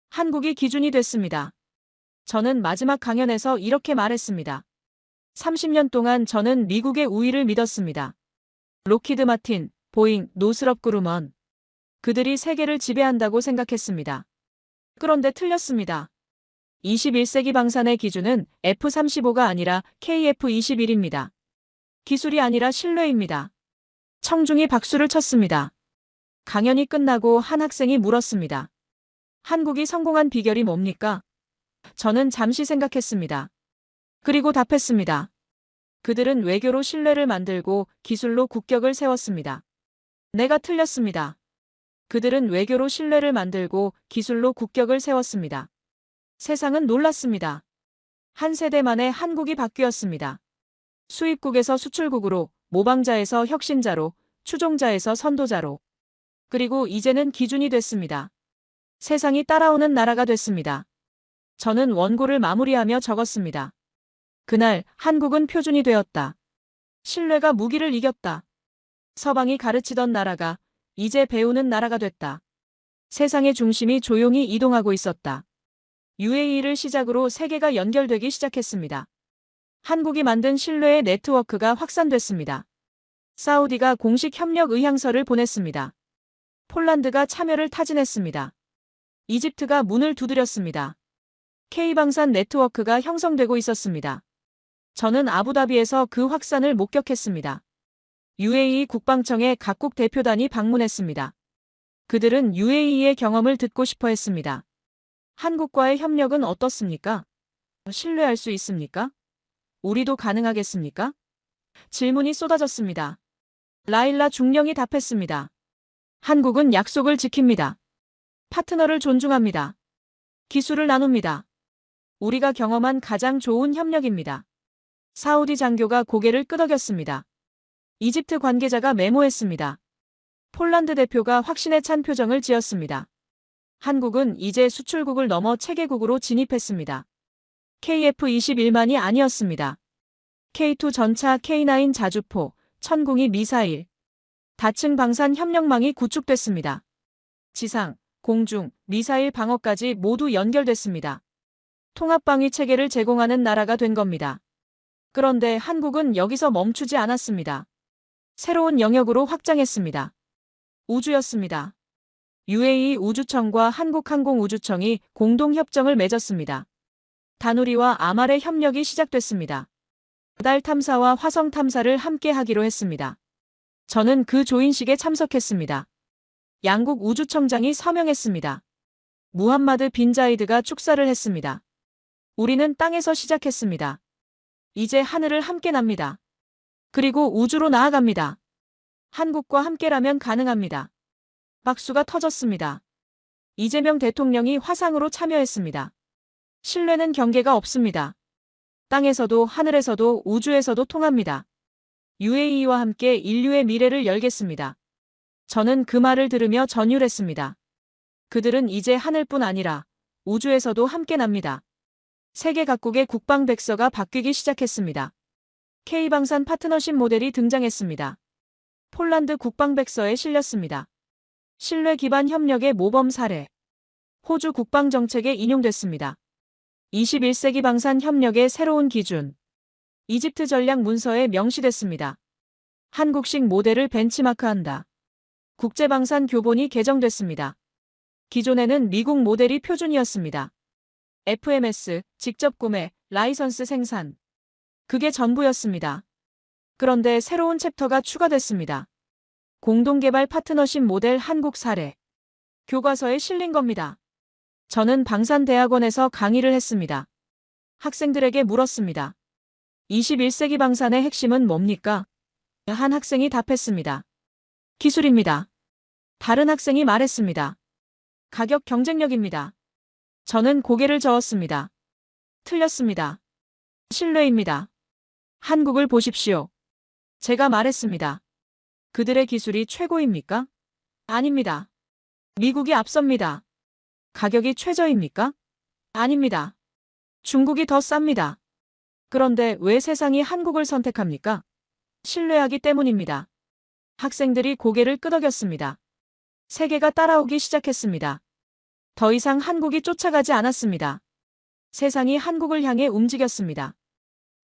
한국이 기준이 됐습니다. 저는 마지막 강연에서 이렇게 말했습니다. 30년 동안 저는 미국의 우위를 믿었습니다. 록히드 마틴, 보잉, 노스럽 그루먼. 그들이 세계를 지배한다고 생각했습니다. 그런데 틀렸습니다. 21세기 방산의 기준은 F-35가 아니라 KF-21입니다. 기술이 아니라 신뢰입니다. 청중이 박수를 쳤습니다. 강연이 끝나고 한 학생이 물었습니다. 한국이 성공한 비결이 뭡니까? 저는 잠시 생각했습니다. 그리고 답했습니다. 그들은 외교로 신뢰를 만들고 기술로 국격을 세웠습니다. 내가 틀렸습니다. 그들은 외교로 신뢰를 만들고 기술로 국격을 세웠습니다. 세상은 놀랐습니다. 한 세대 만에 한국이 바뀌었습니다. 수입국에서 수출국으로, 모방자에서 혁신자로, 추종자에서 선도자로. 그리고 이제는 기준이 됐습니다. 세상이 따라오는 나라가 됐습니다. 저는 원고를 마무리하며 적었습니다. 그날 한국은 표준이 되었다. 신뢰가 무기를 이겼다. 서방이 가르치던 나라가 이제 배우는 나라가 됐다. 세상의 중심이 조용히 이동하고 있었다. UAE를 시작으로 세계가 연결되기 시작했습니다. 한국이 만든 신뢰의 네트워크가 확산됐습니다. 사우디가 공식 협력 의향서를 보냈습니다. 폴란드가 참여를 타진했습니다. 이집트가 문을 두드렸습니다. K방산 네트워크가 형성되고 있었습니다. 저는 아부다비에서 그 확산을 목격했습니다. UAE 국방청의 각국 대표단이 방문했습니다. 그들은 UAE의 경험을 듣고 싶어 했습니다. 한국과의 협력은 어떻습니까? 신뢰할 수 있습니까? 우리도 가능하겠습니까? 질문이 쏟아졌습니다. 라일라 중령이 답했습니다. 한국은 약속을 지킵니다. 파트너를 존중합니다. 기술을 나눕니다. 우리가 경험한 가장 좋은 협력입니다. 사우디 장교가 고개를 끄덕였습니다. 이집트 관계자가 메모했습니다. 폴란드 대표가 확신에 찬 표정을 지었습니다. 한국은 이제 수출국을 넘어 체계국으로 진입했습니다. KF-21만이 아니었습니다. K2 전차, K9 자주포, 천궁이 미사일, 다층 방산 협력망이 구축됐습니다. 지상, 공중, 미사일 방어까지 모두 연결됐습니다. 통합방위 체계를 제공하는 나라가 된 겁니다. 그런데 한국은 여기서 멈추지 않았습니다. 새로운 영역으로 확장했습니다. 우주였습니다. UAE 우주청과 한국항공우주청이 공동협정을 맺었습니다. 다누리와 아말의 협력이 시작됐습니다. 달 탐사와 화성 탐사를 함께 하기로 했습니다. 저는 그 조인식에 참석했습니다. 양국 우주청장이 서명했습니다. 무함마드 빈 자이드가 축사를 했습니다. 우리는 땅에서 시작했습니다. 이제 하늘을 함께 납니다. 그리고 우주로 나아갑니다. 한국과 함께라면 가능합니다. 박수가 터졌습니다. 이재명 대통령이 화상으로 참여했습니다. 신뢰는 경계가 없습니다. 땅에서도 하늘에서도 우주에서도 통합니다. UAE와 함께 인류의 미래를 열겠습니다. 저는 그 말을 들으며 전율했습니다. 그들은 이제 하늘뿐 아니라 우주에서도 함께 납니다. 세계 각국의 국방 백서가 바뀌기 시작했습니다. K방산 파트너십 모델이 등장했습니다. 폴란드 국방 백서에 실렸습니다. 신뢰 기반 협력의 모범 사례. 호주 국방 정책에 인용됐습니다. 21세기 방산 협력의 새로운 기준. 이집트 전략 문서에 명시됐습니다. 한국식 모델을 벤치마크한다. 국제방산 교본이 개정됐습니다. 기존에는 미국 모델이 표준이었습니다. FMS, 직접 구매, 라이선스 생산. 그게 전부였습니다. 그런데 새로운 챕터가 추가됐습니다. 공동개발 파트너십 모델 한국 사례. 교과서에 실린 겁니다. 저는 방산대학원에서 강의를 했습니다. 학생들에게 물었습니다. 21세기 방산의 핵심은 뭡니까? 한 학생이 답했습니다. 기술입니다. 다른 학생이 말했습니다. 가격 경쟁력입니다. 저는 고개를 저었습니다. 틀렸습니다. 신뢰입니다. 한국을 보십시오. 제가 말했습니다. 그들의 기술이 최고입니까? 아닙니다. 미국이 앞섭니다. 가격이 최저입니까? 아닙니다. 중국이 더 쌉니다. 그런데 왜 세상이 한국을 선택합니까? 신뢰하기 때문입니다. 학생들이 고개를 끄덕였습니다. 세계가 따라오기 시작했습니다. 더 이상 한국이 쫓아가지 않았습니다. 세상이 한국을 향해 움직였습니다.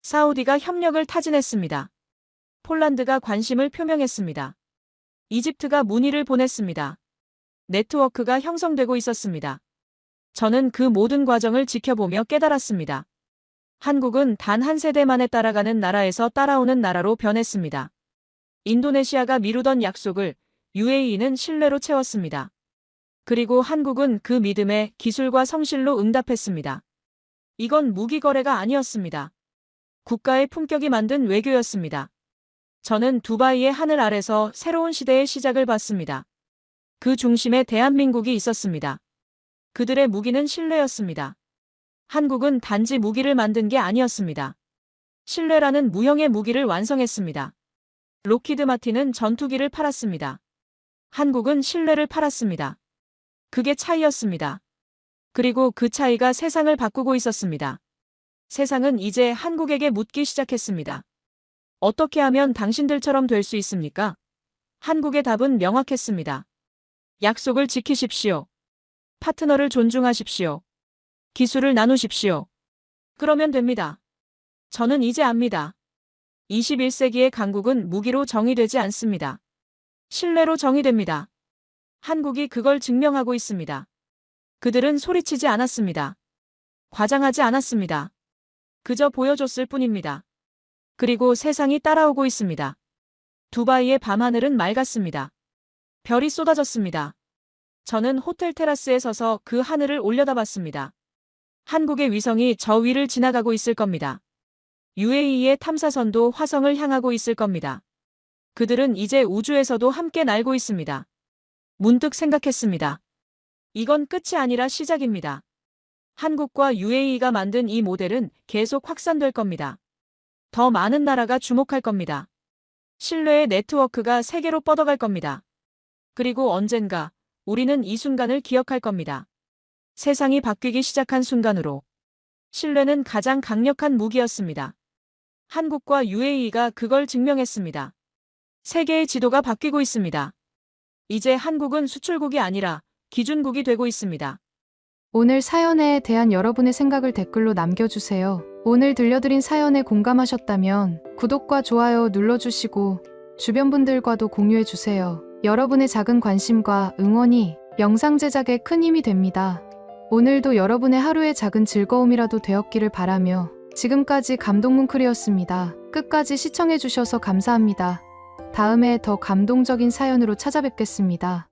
사우디가 협력을 타진했습니다. 폴란드가 관심을 표명했습니다. 이집트가 문의를 보냈습니다. 네트워크가 형성되고 있었습니다. 저는 그 모든 과정을 지켜보며 깨달았습니다. 한국은 단 한 세대만에 따라가는 나라에서 따라오는 나라로 변했습니다. 인도네시아가 미루던 약속을 UAE는 신뢰로 채웠습니다. 그리고 한국은 그 믿음에 기술과 성실로 응답했습니다. 이건 무기 거래가 아니었습니다. 국가의 품격이 만든 외교였습니다. 저는 두바이의 하늘 아래서 새로운 시대의 시작을 봤습니다. 그 중심에 대한민국이 있었습니다. 그들의 무기는 신뢰였습니다. 한국은 단지 무기를 만든 게 아니었습니다. 신뢰라는 무형의 무기를 완성했습니다. 록히드 마틴은 전투기를 팔았습니다. 한국은 신뢰를 팔았습니다. 그게 차이였습니다. 그리고 그 차이가 세상을 바꾸고 있었습니다. 세상은 이제 한국에게 묻기 시작했습니다. 어떻게 하면 당신들처럼 될 수 있습니까? 한국의 답은 명확했습니다. 약속을 지키십시오. 파트너를 존중하십시오. 기술을 나누십시오. 그러면 됩니다. 저는 이제 압니다. 21세기의 강국은 무기로 정의되지 않습니다. 신뢰로 정의됩니다. 한국이 그걸 증명하고 있습니다. 그들은 소리치지 않았습니다. 과장하지 않았습니다. 그저 보여줬을 뿐입니다. 그리고 세상이 따라오고 있습니다. 두바이의 밤하늘은 맑았습니다. 별이 쏟아졌습니다. 저는 호텔 테라스에 서서 그 하늘을 올려다봤습니다. 한국의 위성이 저 위를 지나가고 있을 겁니다. UAE의 탐사선도 화성을 향하고 있을 겁니다. 그들은 이제 우주에서도 함께 날고 있습니다. 문득 생각했습니다. 이건 끝이 아니라 시작입니다. 한국과 UAE가 만든 이 모델은 계속 확산될 겁니다. 더 많은 나라가 주목할 겁니다. 신뢰의 네트워크가 세계로 뻗어갈 겁니다. 그리고 언젠가 우리는 이 순간을 기억할 겁니다. 세상이 바뀌기 시작한 순간으로. 신뢰는 가장 강력한 무기였습니다. 한국과 UAE가 그걸 증명했습니다. 세계의 지도가 바뀌고 있습니다. 이제 한국은 수출국이 아니라 기준국이 되고 있습니다. 오늘 사연에 대한 여러분의 생각을 댓글로 남겨주세요. 오늘 들려드린 사연에 공감하셨다면 구독과 좋아요 눌러주시고 주변 분들과도 공유해주세요. 여러분의 작은 관심과 응원이 영상 제작에 큰 힘이 됩니다. 오늘도 여러분의 하루의 작은 즐거움이라도 되었기를 바라며 지금까지 감동뭉클이었습니다. 끝까지 시청해주셔서 감사합니다. 다음에 더 감동적인 사연으로 찾아뵙겠습니다.